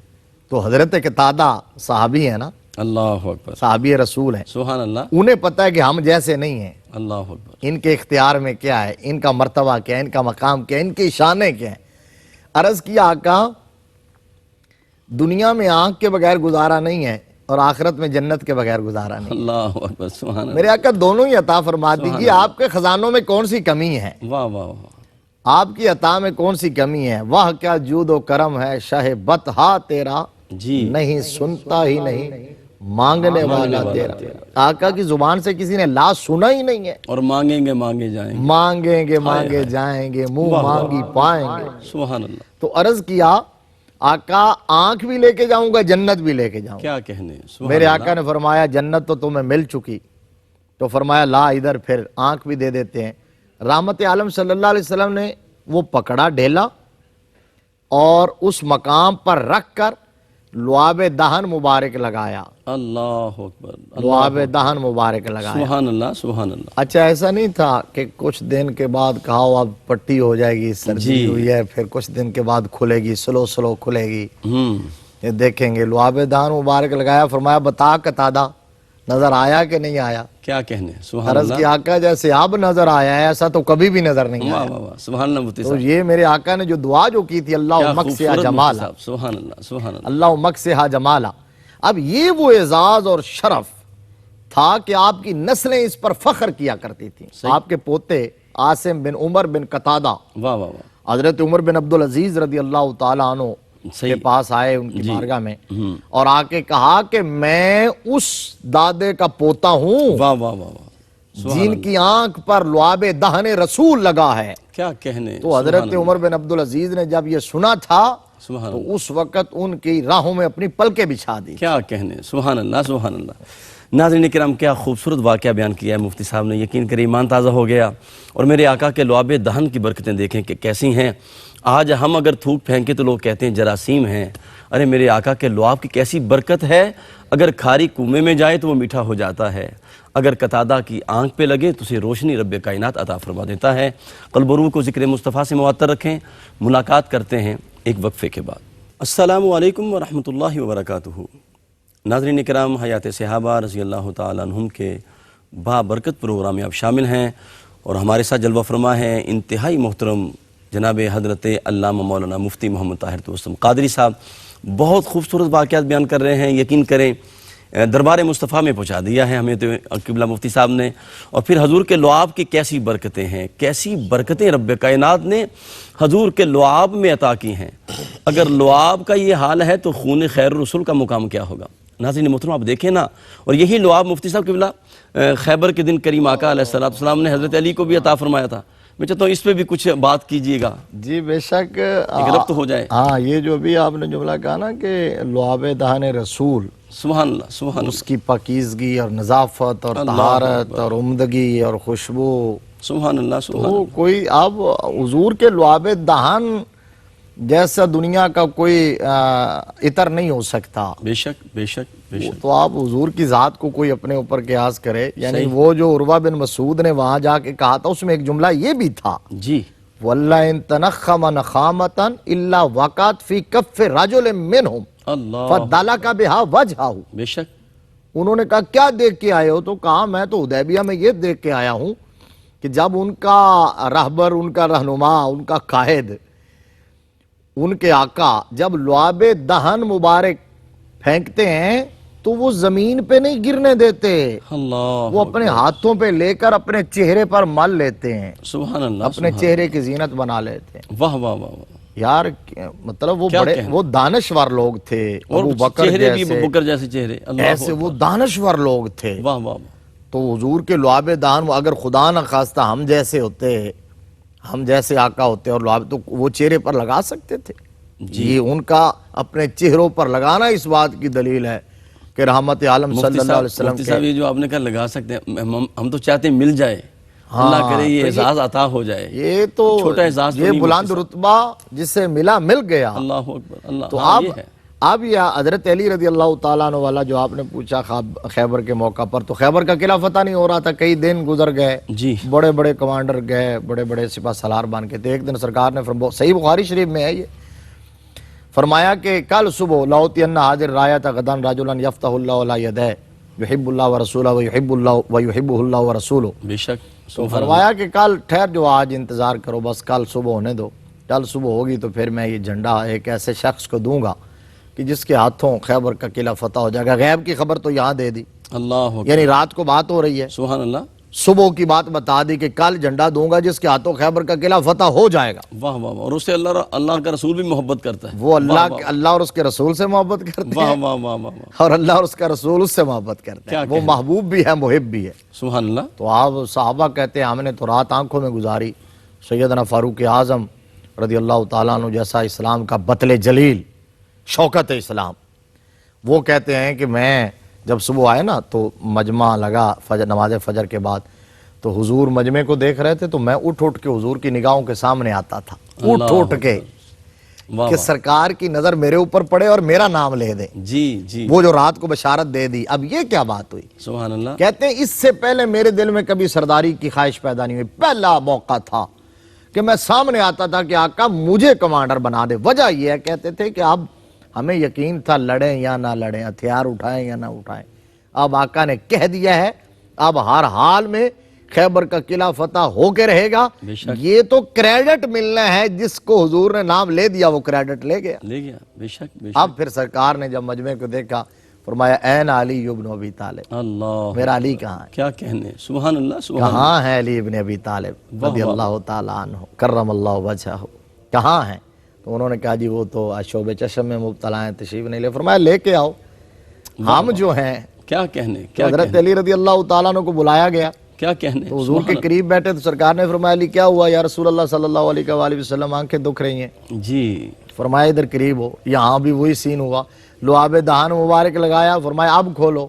Speaker 2: تو حضرت قتادہ صحابی ہیں نا،
Speaker 1: اللہ اکبر،
Speaker 2: صحابی رسول ہیں،
Speaker 1: سبحان اللہ،
Speaker 2: انہیں پتہ ہے کہ ہم جیسے نہیں ہیں،
Speaker 1: اللہ اکبر،
Speaker 2: ان کے اختیار میں کیا ہے، ان کا مرتبہ کیا ہے، ان کا مقام کیا ہے، ان کی شانیں کیا ہیں۔ عرض کیا آقا دنیا میں آنکھ کے بغیر گزارا نہیں ہے اور آخرت میں جنت کے بغیر گزارا نہیں ہے،
Speaker 1: اللہ اکبر، سبحان اللہ،
Speaker 2: میرے آقا دونوں ہی عطا فرما دیجیے، آپ کے خزانوں میں کون سی کمی ہے،
Speaker 1: واہ واہ واہ،
Speaker 2: آپ کی عطا میں کون سی کمی ہے، واہ کیا جود و کرم ہے شاہ بطحا تیرا،
Speaker 1: جی
Speaker 2: نہیں سنتا ہی نہیں مانگنے والا تیرا۔ آقا کی زبان سے کسی نے لا سنا ہی نہیں ہے،
Speaker 1: اور مانگیں گے مانگے جائیں گے،
Speaker 2: مانگیں گے مانگے جائیں گے، منہ مانگی پائیں گے۔
Speaker 1: سبحان اللہ،
Speaker 2: تو عرض کیا آقا آنکھ بھی لے کے جاؤں گا، جنت بھی لے کے جاؤں گا۔
Speaker 1: کیا کہنے، سبحان
Speaker 2: میرے
Speaker 1: اللہ،
Speaker 2: آقا نے فرمایا جنت تو تمہیں مل چکی، تو فرمایا لا ادھر پھر آنکھ بھی دے دیتے ہیں۔ رحمت عالم صلی اللہ علیہ وسلم نے وہ پکڑا ڈھیلا اور اس مقام پر رکھ کر لعاب دہن مبارک لگایا،
Speaker 1: اللہ اکبر،
Speaker 2: لعاب دہن مبارک لگایا۔
Speaker 1: سبحان اللہ سبحان اللہ۔
Speaker 2: اچھا ایسا نہیں تھا کہ کچھ دن کے بعد کہا اب پٹی ہو جائے گی، سرجری ہوئی ہے، پھر کچھ دن کے بعد کھلے گی، سلو سلو کھلے گی، یہ دیکھیں گے۔ لعاب دہن مبارک لگایا، فرمایا بتا قتادہ نظر آیا کہ نہیں آیا؟
Speaker 1: کیا کہنے، سبحان
Speaker 2: عرض
Speaker 1: اللہ،
Speaker 2: کی آقا جیسے اب نظر آیا ہے ایسا تو کبھی بھی نظر نہیں
Speaker 1: واہ
Speaker 2: آیا۔
Speaker 1: واہ واہ، سبحان اللہ مفتی
Speaker 2: تو
Speaker 1: صاحب،
Speaker 2: یہ میرے آقا نے جو دعا جو کی تھی، اللہ
Speaker 1: کیا
Speaker 2: مکسیہ
Speaker 1: خوبصورت مفتی
Speaker 2: جمالا،
Speaker 1: صاحب، سبحان اللہ سبحان اللہ۔
Speaker 2: اللہ مکسیہ جمالا، اب یہ وہ اعزاز اور شرف تھا کہ آپ کی نسلیں اس پر فخر کیا کرتی تھیں۔ آپ کے پوتے عاصم بن عمر بن قتادہ
Speaker 1: واہ واہ واہ،
Speaker 2: حضرت عمر بن عبدالعزیز رضی اللہ تعالیٰ عنہ کے پاس آئے ان کی بارگاہ میں، اور آ کے کہا کہ میں اس دادے کا پوتا ہوں
Speaker 1: واہ واہ واہ واہ،
Speaker 2: جن کی آنکھ پر لعاب دہن رسول لگا ہے۔
Speaker 1: کیا کہنے،
Speaker 2: تو حضرت عمر بن عبدالعزیز نے جب یہ سنا تھا
Speaker 1: سبحان
Speaker 2: تو اس وقت ان کی راہوں میں اپنی پلکیں بچھا دی۔
Speaker 1: کیا کہنے، سبحان اللہ سبحان اللہ۔ ناظرین کرام، کیا خوبصورت واقعہ بیان کیا ہے مفتی صاحب نے، یقین کریں ایمان تازہ ہو گیا۔ اور میرے آقا کے لعاب دہن کی برکتیں دیکھیں کہ کیسی ہیں۔ آج ہم اگر تھوک پھینکیں تو لوگ کہتے ہیں جراثیم ہیں، ارے میرے آقا کے لعاب کی کیسی برکت ہے، اگر کھاری کنویں میں جائے تو وہ میٹھا ہو جاتا ہے، اگر قتادہ کی آنکھ پہ لگے تو اسے روشنی رب کائنات عطا فرما دیتا ہے۔ قلب و روح کو ذکر مصطفیٰ سے معطر رکھیں۔ ملاقات کرتے ہیں ایک وقفے کے بعد۔ السلام علیکم ورحمۃ اللہ وبرکاتہ۔ ناظرین کرام، حیات صحابہ رضی اللہ تعالیٰ عنہم کے بابرکت پروگرام میں آپ شامل ہیں، اور ہمارے ساتھ جلوہ فرما ہیں انتہائی محترم جناب حضرت علامہ مولانا مفتی محمد طاہر توسم قادری صاحب۔ بہت خوبصورت واقعات بیان کر رہے ہیں، یقین کریں دربار مصطفیٰ میں پہنچا دیا ہے ہمیں تو قبلہ مفتی صاحب نے۔ اور پھر حضور کے لعاب کی کیسی برکتیں ہیں، کیسی برکتیں رب کائنات نے حضور کے لعاب میں عطا کی ہیں۔ اگر لعاب کا یہ حال ہے تو خون خیر الرسول کا مقام کیا ہوگا؟ ناظرین محترم آپ دیکھیں نا، اور یہی لعاب مفتی صاحب قبلہ خیبر کے دن کریم آقا علیہ السلام نے حضرت علی کو بھی عطا فرمایا تھا۔ میں چاہتا ہوں اس پہ بھی کچھ بات کیجئے گا،
Speaker 2: جی بے شک،
Speaker 1: ایک ربط ہو جائے۔
Speaker 2: ہاں یہ جو بھی آپ نے جملہ کہا نا کہ لعاب دہن رسول،
Speaker 1: سبحان اللہ سبحان
Speaker 2: اس کی پاکیزگی اور نظافت اور طہارت اور عمدگی اور خوشبو،
Speaker 1: سبحان اللہ سبحان
Speaker 2: تو کوئی اب حضور کے لعاب دہن جیسا دنیا کا کوئی عطر نہیں ہو سکتا۔
Speaker 1: بے شک بے شک بے شک،
Speaker 2: تو آپ حضور کی ذات کو کوئی اپنے اوپر قیاس کرے، یعنی وہ جو عروہ بن مسعود نے وہاں جا کے کہا تھا اس میں ایک جملہ یہ بھی تھا،
Speaker 1: جی
Speaker 2: وَاللَّهِ إِن تَنَخَّمَ نَخَامَةً إِلَّا وَقَعَتْ فِي كَفِّ رَجُلٍ مِّنْهُمْ
Speaker 1: اللہ،
Speaker 2: فَدَّلَكَ بِهَا وَجْهَهُ۔
Speaker 1: بے شک،
Speaker 2: انہوں نے کہا کیا دیکھ کے آئے ہو؟ تو کہا میں تو حدیبیہ میں یہ دیکھ کے آیا ہوں کہ جب ان کا رہبر، ان کا رہنما، ان کا قائد، ان کے آقا جب لعاب دہن مبارک پھینکتے ہیں تو وہ زمین پہ نہیں گرنے دیتے،
Speaker 1: اللہ،
Speaker 2: وہ اپنے ہاتھوں پہ لے کر اپنے چہرے پر مل لیتے ہیں،
Speaker 1: سبحان اللہ،
Speaker 2: اپنے چہرے کی زینت بنا لیتے ہیں۔
Speaker 1: واہ واہ واہ واہ،
Speaker 2: یار مطلب وہ
Speaker 1: کیا
Speaker 2: بڑے
Speaker 1: کہیں؟
Speaker 2: وہ دانشور لوگ تھے،
Speaker 1: اور
Speaker 2: ابو بکر
Speaker 1: چہرے بھی
Speaker 2: جیسے،
Speaker 1: ابو بکر جیسے چہرے، اللہ
Speaker 2: ایسے وہ دانشور لوگ تھے۔
Speaker 1: واہ واہ واہ،
Speaker 2: تو حضور کے لعاب دہن، اگر خدا نہ خواستہ ہم جیسے ہوتے، ہم جیسے آقا ہوتے اور لعاب، تو وہ چہرے پر لگا سکتے تھے؟ جی ان کا اپنے چہروں پر لگانا اس بات کی دلیل ہے کہ رحمت عالم صلی اللہ علیہ وسلم
Speaker 1: مفتی صاحب یہ جو آپ نے کہا لگا سکتے ہیں، ہم تو چاہتے ہیں مل جائے، اللہ کرے یہ اعزاز عطا ہو جائے،
Speaker 2: یہ تو
Speaker 1: چھوٹا اعزاز
Speaker 2: یہ بلند رتبہ جسے ملا مل گیا۔
Speaker 1: اللہ اکبر، اللہ،
Speaker 2: تو
Speaker 1: ہاں یہ ہے۔
Speaker 2: اب یہ حضرت علی رضی اللہ تعالیٰ عنہ والا جو آپ نے پوچھا خیبر کے موقع پر، تو خیبر کا قلعہ فتح نہیں ہو رہا تھا، کئی دن گزر گئے،
Speaker 1: جی
Speaker 2: بڑے بڑے کمانڈر گئے، بڑے بڑے سپاہ سالار بن کے تھے۔ ایک دن سرکار نے صحیح بخاری شریف میں ہے یہ، فرمایا کہ کل صبح لَأُوتِيَنَّ حاضر رایت غدن رجلا یفتح اللہ علی یدہ یحب اللہ ورسولہ ویحب اللہ ویحبہ اللہ ورسولہ۔
Speaker 1: بے شک،
Speaker 2: تو فرمایا کہ کل ٹھہر جو، آج انتظار کرو، بس کل صبح ہونے دو، کل صبح ہوگی تو پھر میں یہ جھنڈا ایک ایسے شخص کو دوں گا کہ جس کے ہاتھوں خیبر کا قلعہ فتح ہو جائے گا۔ غیب کی خبر تو یہاں دے دی،
Speaker 1: اللہ اکبر،
Speaker 2: یعنی رات کو بات ہو رہی ہے،
Speaker 1: سبحان اللہ،
Speaker 2: صبح کی بات بتا دی کہ کل جھنڈا دوں گا جس کے ہاتھوں خیبر کا قلعہ فتح ہو جائے گا۔
Speaker 1: واہ واہ واہ، اور اس سے اللہ کا رسول بھی محبت کرتا ہے،
Speaker 2: وہ اللہ اور اس کے رسول سے محبت کرتے
Speaker 1: واہ
Speaker 2: ہیں،
Speaker 1: واہ واہ واہ واہ،
Speaker 2: اور اللہ اور اس کا رسول اس سے محبت کرتے ہیں، وہ محبوب بھی ہے محب بھی ہے۔
Speaker 1: سبحان اللہ،
Speaker 2: تو آپ صحابہ کہتے ہیں ہم نے تو رات آنکھوں میں گزاری، سیدنا فاروق اعظم رضی اللہ تعالیٰ عنہ جیسا اسلام کا بطل جلیل، شوکت اسلام، وہ کہتے ہیں کہ میں جب صبح آئے نا تو مجمع لگا نماز فجر کے بعد، تو حضور مجمع کو دیکھ رہے تھے، تو میں اٹھ کے حضور کی نگاہوں کے سامنے آتا تھا، اٹھ کے
Speaker 1: واہ
Speaker 2: کہ
Speaker 1: واہ۔
Speaker 2: سرکار کی نظر میرے اوپر پڑے اور میرا نام لے دیں،
Speaker 1: جی جی
Speaker 2: وہ جو رات کو بشارت دے دی۔ اب یہ کیا بات ہوئی؟
Speaker 1: سبحان اللہ۔
Speaker 2: کہتے ہیں اس سے پہلے میرے دل میں کبھی سرداری کی خواہش پیدا نہیں ہوئی، پہلا موقع تھا کہ میں سامنے آتا تھا کہ آقا مجھے کمانڈر بنا دے۔ وجہ یہ ہے، کہتے تھے کہ اب ہمیں یقین تھا لڑیں یا نہ لڑیں، ہتھیار اٹھائیں یا نہ اٹھائیں، اب آقا نے کہہ دیا ہے اب ہر حال میں خیبر کا قلعہ فتح ہو کے رہے گا۔
Speaker 1: بے شک۔
Speaker 2: یہ تو کریڈٹ ملنا ہے، جس کو حضور نے نام لے دیا وہ کریڈٹ لے گیا۔
Speaker 1: لے گیا، بے شک بے شک۔
Speaker 2: اب پھر سرکار نے جب مجمع کو دیکھا فرمایا این علی ابن ابی طالب،
Speaker 1: اللہ،
Speaker 2: میرا علی کہاں ہے؟
Speaker 1: کیا کہنے، سبحان اللہ سبحان اللہ۔
Speaker 2: کہاں ہے علی ابن ابی طالب رضی اللہ تعالیٰ عنہ کرم اللہ وجہہ، کہاں ہیں؟ تو انہوں نے کہا جی وہ تو شعب چشم میں مبتلا ہیں، تشریف نہیں لے۔ فرمایا لے کے آؤ، ہم جو ہیں۔
Speaker 1: کیا کہنے،
Speaker 2: تو
Speaker 1: کیا
Speaker 2: حضرت
Speaker 1: کہنے،
Speaker 2: علی رضی اللہ تعالیٰ عنہ کو بلایا گیا،
Speaker 1: کیا کہنے،
Speaker 2: تو حضور کے
Speaker 1: سبحان
Speaker 2: قریب بیٹھے تو سرکار نے فرمایا علی کیا ہوا یا رسول اللہ صلی اللہ علیہ وآلہ وسلم، آنکھیں دکھ رہی ہیں۔
Speaker 1: اللہ۔ جی
Speaker 2: فرمایا ادھر قریب ہو، یہاں بھی وہی سین ہوا، لعاب دہان مبارک لگایا، فرمایا اب کھولو۔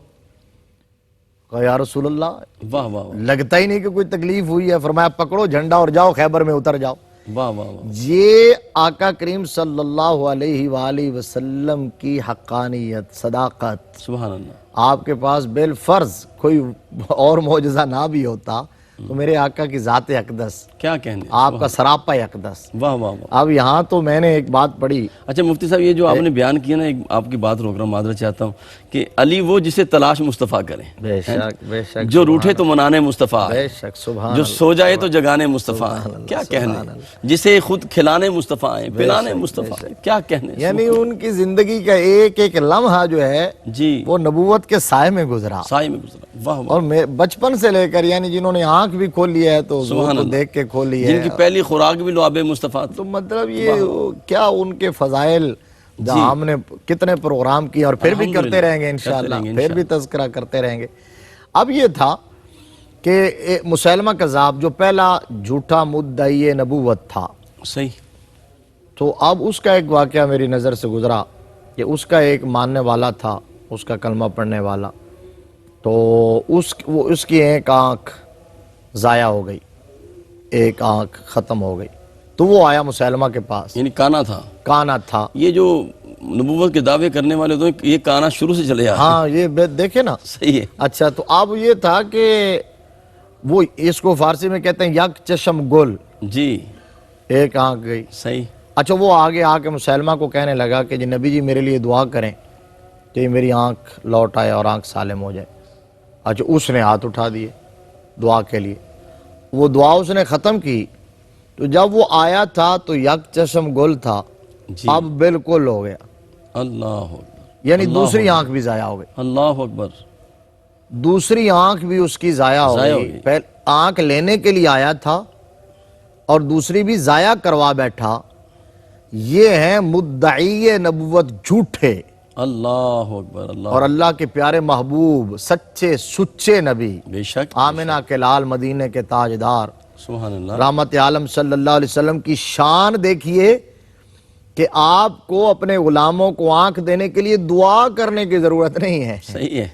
Speaker 2: کہا یا رسول اللہ
Speaker 1: واہ واہ واہ
Speaker 2: لگتا ہی نہیں کہ کوئی تکلیف ہوئی ہے۔ فرمایا پکڑو جھنڈا اور جاؤ خیبر میں اتر جاؤ۔
Speaker 1: واہ واہ واہ۔
Speaker 2: یہ آقا کریم صلی اللہ علیہ وآلہ وسلم کی حقانیت، صداقت۔
Speaker 1: سبحان اللہ۔
Speaker 2: آپ کے پاس بالفرض کوئی اور معجزہ نہ بھی ہوتا تو میرے آقا کی ذات اقدس،
Speaker 1: کیا کہنے،
Speaker 2: آپ کا سراپا اقدس۔
Speaker 1: واہ واہ واہ۔
Speaker 2: اب یہاں تو میں نے ایک بات پڑھی،
Speaker 1: اچھا مفتی صاحب، یہ جو آپ نے بیان کیا نا، ایک آپ کی بات روک رہا ہوں، معذرت چاہتا ہوں، کہ علی وہ جسے تلاش مصطفیٰ کریں،
Speaker 2: بے شک بے شک،
Speaker 1: جو روٹھے تو منانے مصطفیٰ،
Speaker 2: بے شک سبحان
Speaker 1: جو
Speaker 2: اللہ،
Speaker 1: سو جائے تو جگانے مصطفیٰ ہیں، کیا کہنے، جسے خود کھلانے مصطفیٰ ہیں، پلانے مصطفیٰ ہیں، کیا کہنے۔
Speaker 2: یعنی ان کی زندگی کا ایک ایک لمحہ جو ہے
Speaker 1: جی
Speaker 2: وہ نبوت کے سائے میں گزرا،
Speaker 1: سائے میں گزرا، واہ واہ۔
Speaker 2: اور بچپن سے لے کر یعنی جنہوں نے آنکھ بھی کھولی ہے تو حضور کو دیکھ کے کھولی ہے،
Speaker 1: جن کی پہلی خوراک بھی لعاب مصطفیٰ تھی۔
Speaker 2: تو مطلب یہ کیا ان کے فضائل جہاں ہم نے کتنے پروگرام کیے اور پھر بھی کرتے رہیں گے انشاءاللہ، پھر بھی تذکرہ کرتے رہیں گے۔ اب یہ تھا کہ مسیلمہ کذاب جو پہلا جھوٹا مدعی نبوت تھا،
Speaker 1: صحیح۔
Speaker 2: تو اب اس کا ایک واقعہ میری نظر سے گزرا کہ اس کا ایک ماننے والا تھا، اس کا کلمہ پڑھنے والا، تو اس کی ایک آنکھ ضائع ہو گئی، ایک آنکھ ختم ہو گئی، تو وہ آیا مسیلمہ کے پاس،
Speaker 1: یعنی کانا تھا،
Speaker 2: کانا تھا۔
Speaker 1: یہ جو نبوت کے دعوے کرنے والے ہوتے ہیں، یہ کانا شروع سے چلے آ
Speaker 2: ہاں یہ دیکھیں نا۔
Speaker 1: صحیح ہے۔
Speaker 2: اچھا تو اب یہ تھا کہ وہ اس کو فارسی میں کہتے ہیں یک چشم گل،
Speaker 1: جی
Speaker 2: ایک آنکھ گئی۔
Speaker 1: صحیح۔
Speaker 2: اچھا وہ آگے آ کے مسیلمہ کو کہنے لگا کہ جی نبی جی میرے لیے دعا کریں کہ یہ میری آنکھ لوٹ آئے اور آنکھ سالم ہو جائے۔ اچھا اس نے ہاتھ اٹھا دیے دعا کے لیے، وہ دعا اس نے ختم کی، تو جب وہ آیا تھا تو یک چشم گل تھا،
Speaker 1: جی
Speaker 2: اب بالکل ہو گیا،
Speaker 1: اللہ اکبر،
Speaker 2: یعنی دوسری آنکھ بھی ضائع ہو گئی،
Speaker 1: اللہ اکبر،
Speaker 2: دوسری آنکھ بھی اس کی ضائع ہو
Speaker 1: ضائع ہو
Speaker 2: گئی۔
Speaker 1: گئی۔
Speaker 2: پہلے آنکھ لینے کے لیے آیا تھا اور دوسری بھی ضائع کروا بیٹھا۔ یہ ہیں مدعی نبوت جھوٹے،
Speaker 1: اللہ اکبر، اللہ
Speaker 2: اور اللہ کے پیارے محبوب سچے سچے نبی،
Speaker 1: بے شک،
Speaker 2: آمنہ کے لال مدینے کے تاجدار،
Speaker 1: سبحان اللہ۔
Speaker 2: رحمت عالم صلی اللہ علیہ وسلم کی شان دیکھیے کہ آپ کو اپنے غلاموں کو آنکھ دینے کے لیے دعا کرنے کی ضرورت نہیں ہے،
Speaker 1: صحیح ہے۔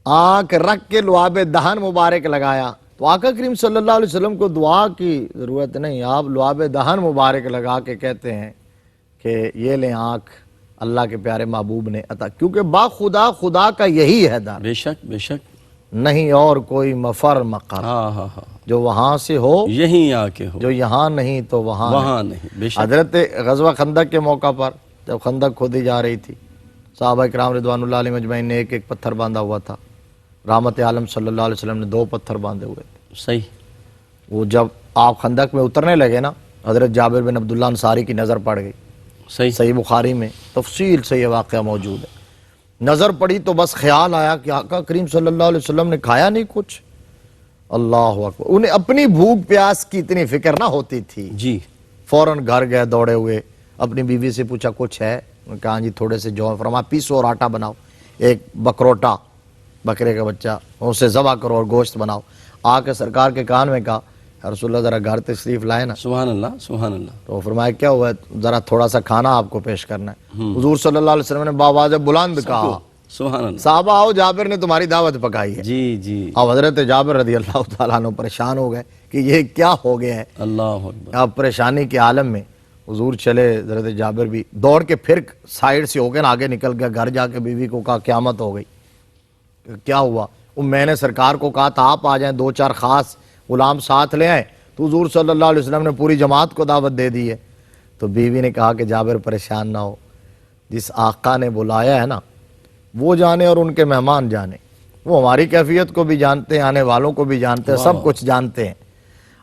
Speaker 2: آنکھ رکھ کے لعاب دہن مبارک لگایا، تو آقا کریم صلی اللہ علیہ وسلم کو دعا کی ضرورت نہیں، آپ لعاب دہن مبارک لگا کے کہتے ہیں کہ یہ لیں آنکھ اللہ کے پیارے محبوب نے عطا، کیونکہ با خدا خدا کا یہی ہے در،
Speaker 1: بے شک بے شک،
Speaker 2: نہیں اور کوئی مفر مقر،
Speaker 1: ہاں ہاں ہاں،
Speaker 2: جو وہاں سے ہو
Speaker 1: یہیں آ کے ہو،
Speaker 2: جو یہاں نہیں تو وہاں
Speaker 1: وہاں نہیں، بے شک،
Speaker 2: حضرت غزوہ خندق کے موقع پر جب خندق کھودی جا رہی تھی، صحابہ کرام رضوان اللہ علیہ مجمعین نے ایک ایک پتھر باندھا ہوا تھا، رحمت عالم صلی اللہ علیہ وسلم نے 2 پتھر باندھے ہوئے تھے۔
Speaker 1: صحیح،
Speaker 2: وہ جب آپ خندق میں اترنے لگے نا، حضرت جابر بن عبداللہ انصاری کی نظر پڑ گئی،
Speaker 1: صحیح،
Speaker 2: صحیح بخاری میں تفصیل سے یہ واقعہ موجود ہے۔ نظر پڑی تو بس خیال آیا کہ آقا کریم صلی اللہ علیہ وسلم نے کھایا نہیں کچھ، اللہ اکبر، انہیں اپنی بھوک پیاس کی اتنی فکر نہ ہوتی تھی،
Speaker 1: جی
Speaker 2: فوراً گھر گئے دوڑے ہوئے، اپنی بیوی سے پوچھا کچھ ہے؟ انہوں نے کہا جی تھوڑے سے جو، فرمایا پیسو اور آٹا بناؤ، ایک بکروٹا بکرے کا بچہ اسے ذبح کرو اور گوشت بناؤ۔ آ کے سرکار کے کان میں کہا رسول اللہ ذرا گھر تشریف لائے نا،
Speaker 1: سبحان اللہ سبحان اللہ،
Speaker 2: تو فرمایا کیا ہوا ہے؟ ذرا تھوڑا سا کھانا آپ کو پیش کرنا ہے۔ حضور صلی اللہ علیہ وسلم نے باواز بلند کہا
Speaker 1: سبحان اللہ،
Speaker 2: صحابہ آؤ جابر نے تمہاری دعوت پکائی ہے۔
Speaker 1: جی جی،
Speaker 2: اب حضرت جابر رضی اللہ تعالیٰ عنہ پریشان ہو گئے کہ یہ کیا ہو گیا ہے۔
Speaker 1: اللہ اکبر،
Speaker 2: اب پریشانی کے عالم میں حضور چلے، حضرت جابر بھی دوڑ کے پھر سائیڈ سے ہو کے آگے نکل گیا، گھر جا کے بیوی کو کہا قیامت ہو گئی. کیا ہوا؟ میں نے سرکار کو کہا تھا آپ آ جائیں، 2-4 خاص غلام ساتھ لے آئیں، تو حضور صلی اللہ علیہ وسلم نے پوری جماعت کو دعوت دے دی ہے. تو بیوی نے کہا کہ جابر پریشان نہ ہو، جس آقا نے بلایا ہے نا وہ جانے اور ان کے مہمان جانے، وہ ہماری کیفیت کو بھی جانتے ہیں، آنے والوں کو بھی جانتے ہیں، سب کچھ جانتے ہیں.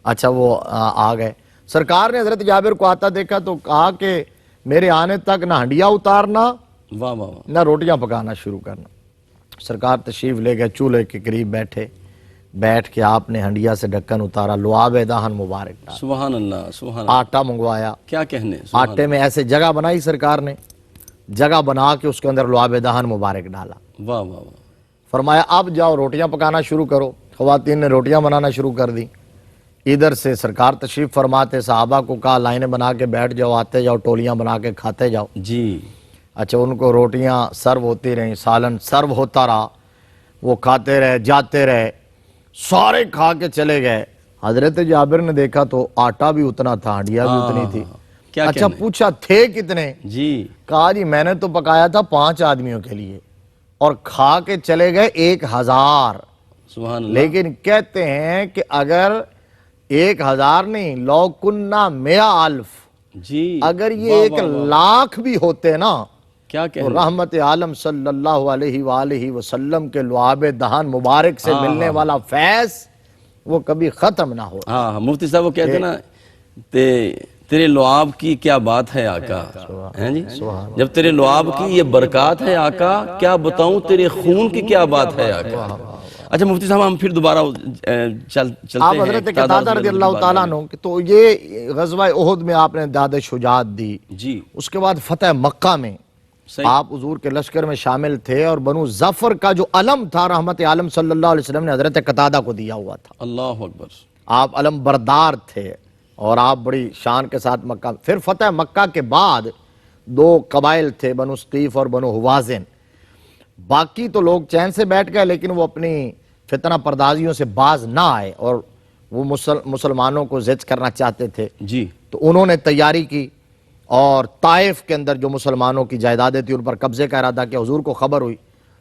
Speaker 2: اچھا وہ آ گئے. سرکار نے حضرت جابر کو آتا دیکھا تو کہا کہ میرے آنے تک نہ ہنڈیا اتارنا
Speaker 1: واہ واہ واہ،
Speaker 2: نہ روٹیاں پکانا شروع کرنا. سرکار تشریف لے گئے، چولہے کے قریب بیٹھے، بیٹھ کے آپ نے ہنڈیا سے ڈھکن اتارا، لعاب دہن مبارک ڈالا،
Speaker 1: سبحان اللہ سبحان اللہ،
Speaker 2: آٹا منگوایا،
Speaker 1: کیا کہنے، سبحان
Speaker 2: آٹے میں ایسے جگہ بنائی سرکار نے، جگہ بنا کے اس کے اندر لعاب دہن مبارک ڈالا.
Speaker 1: اللہ، واہ واہ واہ،
Speaker 2: فرمایا اب جاؤ روٹیاں پکانا شروع کرو. خواتین نے روٹیاں بنانا شروع کر دی. ادھر سے سرکار تشریف فرماتے، صحابہ کو کہا لائنیں بنا کے بیٹھ جاؤ، آتے جاؤ، ٹولیاں بنا کے کھاتے جاؤ.
Speaker 1: جی
Speaker 2: اچھا ان کو روٹیاں سرو ہوتی رہیں، سالن سرو ہوتا رہا، وہ کھاتے رہے، جاتے رہے، سارے کھا کے چلے گئے. حضرت جابر نے دیکھا تو آٹا بھی اتنا تھا، ہنڈیا بھی اتنی تھی.
Speaker 1: کیا
Speaker 2: اچھا
Speaker 1: کہنے؟
Speaker 2: پوچھا تھے کتنے؟
Speaker 1: جی
Speaker 2: کہا جی میں نے تو پکایا تھا 5 آدمیوں کے لیے اور کھا کے چلے گئے 1000.
Speaker 1: سبحان اللہ،
Speaker 2: لیکن کہتے ہیں کہ اگر 1000 نہیں، لو کننا 100,000،
Speaker 1: جی
Speaker 2: اگر یہ 1,00,000 بھی ہوتے نا
Speaker 1: کیا
Speaker 2: تو
Speaker 1: کہنے،
Speaker 2: رحمت عالم صلی اللہ علیہ وآلہ وسلم کے لعاب دہن مبارک سے ملنے والا فیض وہ کبھی ختم نہ ہو.
Speaker 1: ہاں مفتی صاحب وہ کہتے ہیں نا تیرے لعاب کی کیا بات ہے آقا، ہیں جی، جب تیرے لعاب کی یہ برکات ہے آقا، کیا بتاؤں تیرے خون کی کیا بات ہے آقا. اچھا مفتی صاحب ہم پھر دوبارہ چلتے
Speaker 2: آپ
Speaker 1: ہیں
Speaker 2: حضرت قتادہ رضی اللہ تعالیٰ عنہ تو یہ غزوہ احد میں آپ نے داد شجاعت دی.
Speaker 1: جی
Speaker 2: اس کے بعد فتح مکہ میں
Speaker 1: صحیح،
Speaker 2: آپ حضور کے لشکر میں شامل تھے اور بنو ظفر کا جو علم تھا رحمت عالم صلی اللہ علیہ وسلم نے حضرت قتادہ کو دیا ہوا تھا.
Speaker 1: اللہ اکبر،
Speaker 2: آپ علم بردار تھے اور آپ بڑی شان کے ساتھ مکہ. پھر فتح مکہ کے بعد 2 قبائل تھے، بنو ثقیف اور بنو حوازن. باقی تو لوگ چین سے بیٹھ گئے لیکن وہ اپنی فتنہ پردازیوں سے باز نہ آئے اور وہ مسلمانوں کو زج کرنا چاہتے تھے.
Speaker 1: جی
Speaker 2: تو انہوں نے تیاری کی اور طائف کے اندر جو مسلمانوں کی جائیدادیں تھیں ان پر قبضے کا ارادہ کیا. حضور کو خبر ہوئی،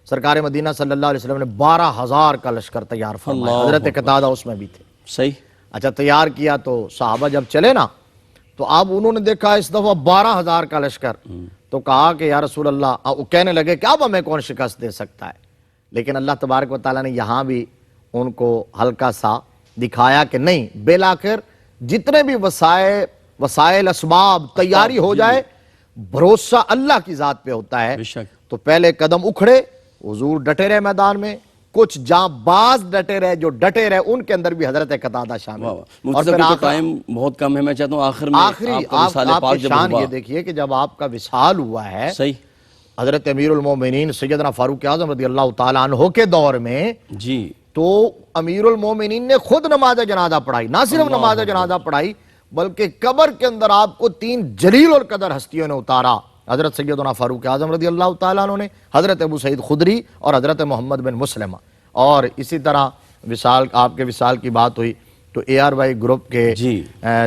Speaker 2: سرکار مدینہ صلی اللہ علیہ وسلم نے 12,000 کا لشکر تیار فرمایا، حضرت قتادہ اس میں بھی تھے.
Speaker 1: صحیح،
Speaker 2: اچھا تیار کیا تو صحابہ جب چلے نا تو اب انہوں نے دیکھا اس دفعہ 12,000 کا لشکر، تو کہا کہ یا رسول اللہ، وہ کہنے لگے کہ اب ہمیں کون شکست دے سکتا ہے. لیکن اللہ تبارک و تعالیٰ نے یہاں بھی ان کو ہلکا سا دکھایا کہ نہیں، بالآخر جتنے بھی وسائل اسباب تیاری ہو جائے، بھروسہ اللہ کی ذات پہ ہوتا ہے.
Speaker 1: بے شک،
Speaker 2: تو پہلے قدم اکھڑے، حضور ڈٹے رہے میدان میں، کچھ جاں باز ڈٹے رہے، جو ڈٹے رہے ان کے اندر بھی حضرت قتادہ شامل.
Speaker 1: واہ واہ.
Speaker 2: اور
Speaker 1: مفتی
Speaker 2: پھر
Speaker 1: صاحب ٹائم بہت کم ہے، میں چاہتا ہوں آخر میں
Speaker 2: آخری
Speaker 1: آپ کا وصال
Speaker 2: آپ
Speaker 1: پاک
Speaker 2: کی
Speaker 1: جب
Speaker 2: شان
Speaker 1: ہوا،
Speaker 2: یہ دیکھیے کہ جب آپ کا وصال ہوا ہے
Speaker 1: صحیح،
Speaker 2: حضرت امیر المومنین سیدنا فاروق اعظم رضی اللہ تعالیٰ عنہ کے دور میں،
Speaker 1: جی
Speaker 2: تو امیر المومنین نے خود نماز جنازہ پڑھائی. نہ صرف نماز جنازہ پڑھائی بلکہ قبر کے اندر آپ کو 3 جلیل القدر ہستیوں نے اتارا. حضرت سیدنا فاروق اعظم رضی اللہ تعالیٰ عنہ نے، حضرت ابو سعید خدری اور حضرت محمد بن مسلمہ. اور اسی طرح وصال، آپ کے وصال کی بات ہوئی تو ARY گروپ کے
Speaker 1: جی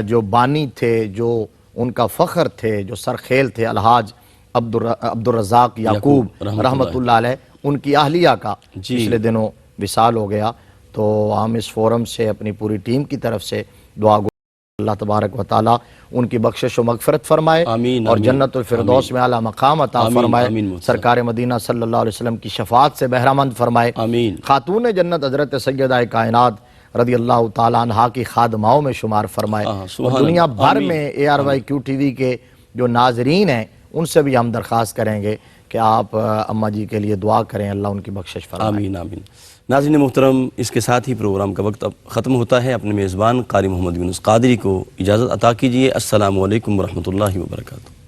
Speaker 2: جو بانی تھے، جو ان کا فخر تھے، جو سرخیل تھے، الحاج عبد الرزاق یعقوب رحمت اللہ علیہ، ان کی اہلیہ کا پچھلے دنوں وصال ہو گیا. تو ہم اس فورم سے اپنی پوری ٹیم کی طرف سے دعا گو اللہ تبارک و تعالیٰ ان کی بخشش و مغفرت فرمائے
Speaker 1: آمین،
Speaker 2: اور
Speaker 1: آمین،
Speaker 2: جنت الفردوس میں اعلیٰ مقام عطا
Speaker 1: آمین،
Speaker 2: فرمائے.
Speaker 1: آمین.
Speaker 2: سرکار مدینہ صلی اللہ علیہ وسلم کی شفاعت سے بہرہ مند فرمائے.
Speaker 1: آمین،
Speaker 2: خاتون جنت حضرت سیدہ کائنات رضی اللہ تعالیٰ عنہا کی خادماؤں میں شمار فرمائے.
Speaker 1: سبحان
Speaker 2: اور دنیا
Speaker 1: اللہ.
Speaker 2: بھر
Speaker 1: آمین.
Speaker 2: میں ARYQ TV کے جو ناظرین ہیں ان سے بھی ہم درخواست کریں گے کہ آپ اماں جی کے لیے دعا کریں، اللہ ان کی بخشش فرمائے.
Speaker 1: آمین آمین. ناظرین محترم، اس کے ساتھ ہی پروگرام کا وقت اب ختم ہوتا ہے. اپنے میزبان قاری محمد یونس قادری کو اجازت عطا کیجیے. السلام علیکم ورحمۃ اللہ وبرکاتہ.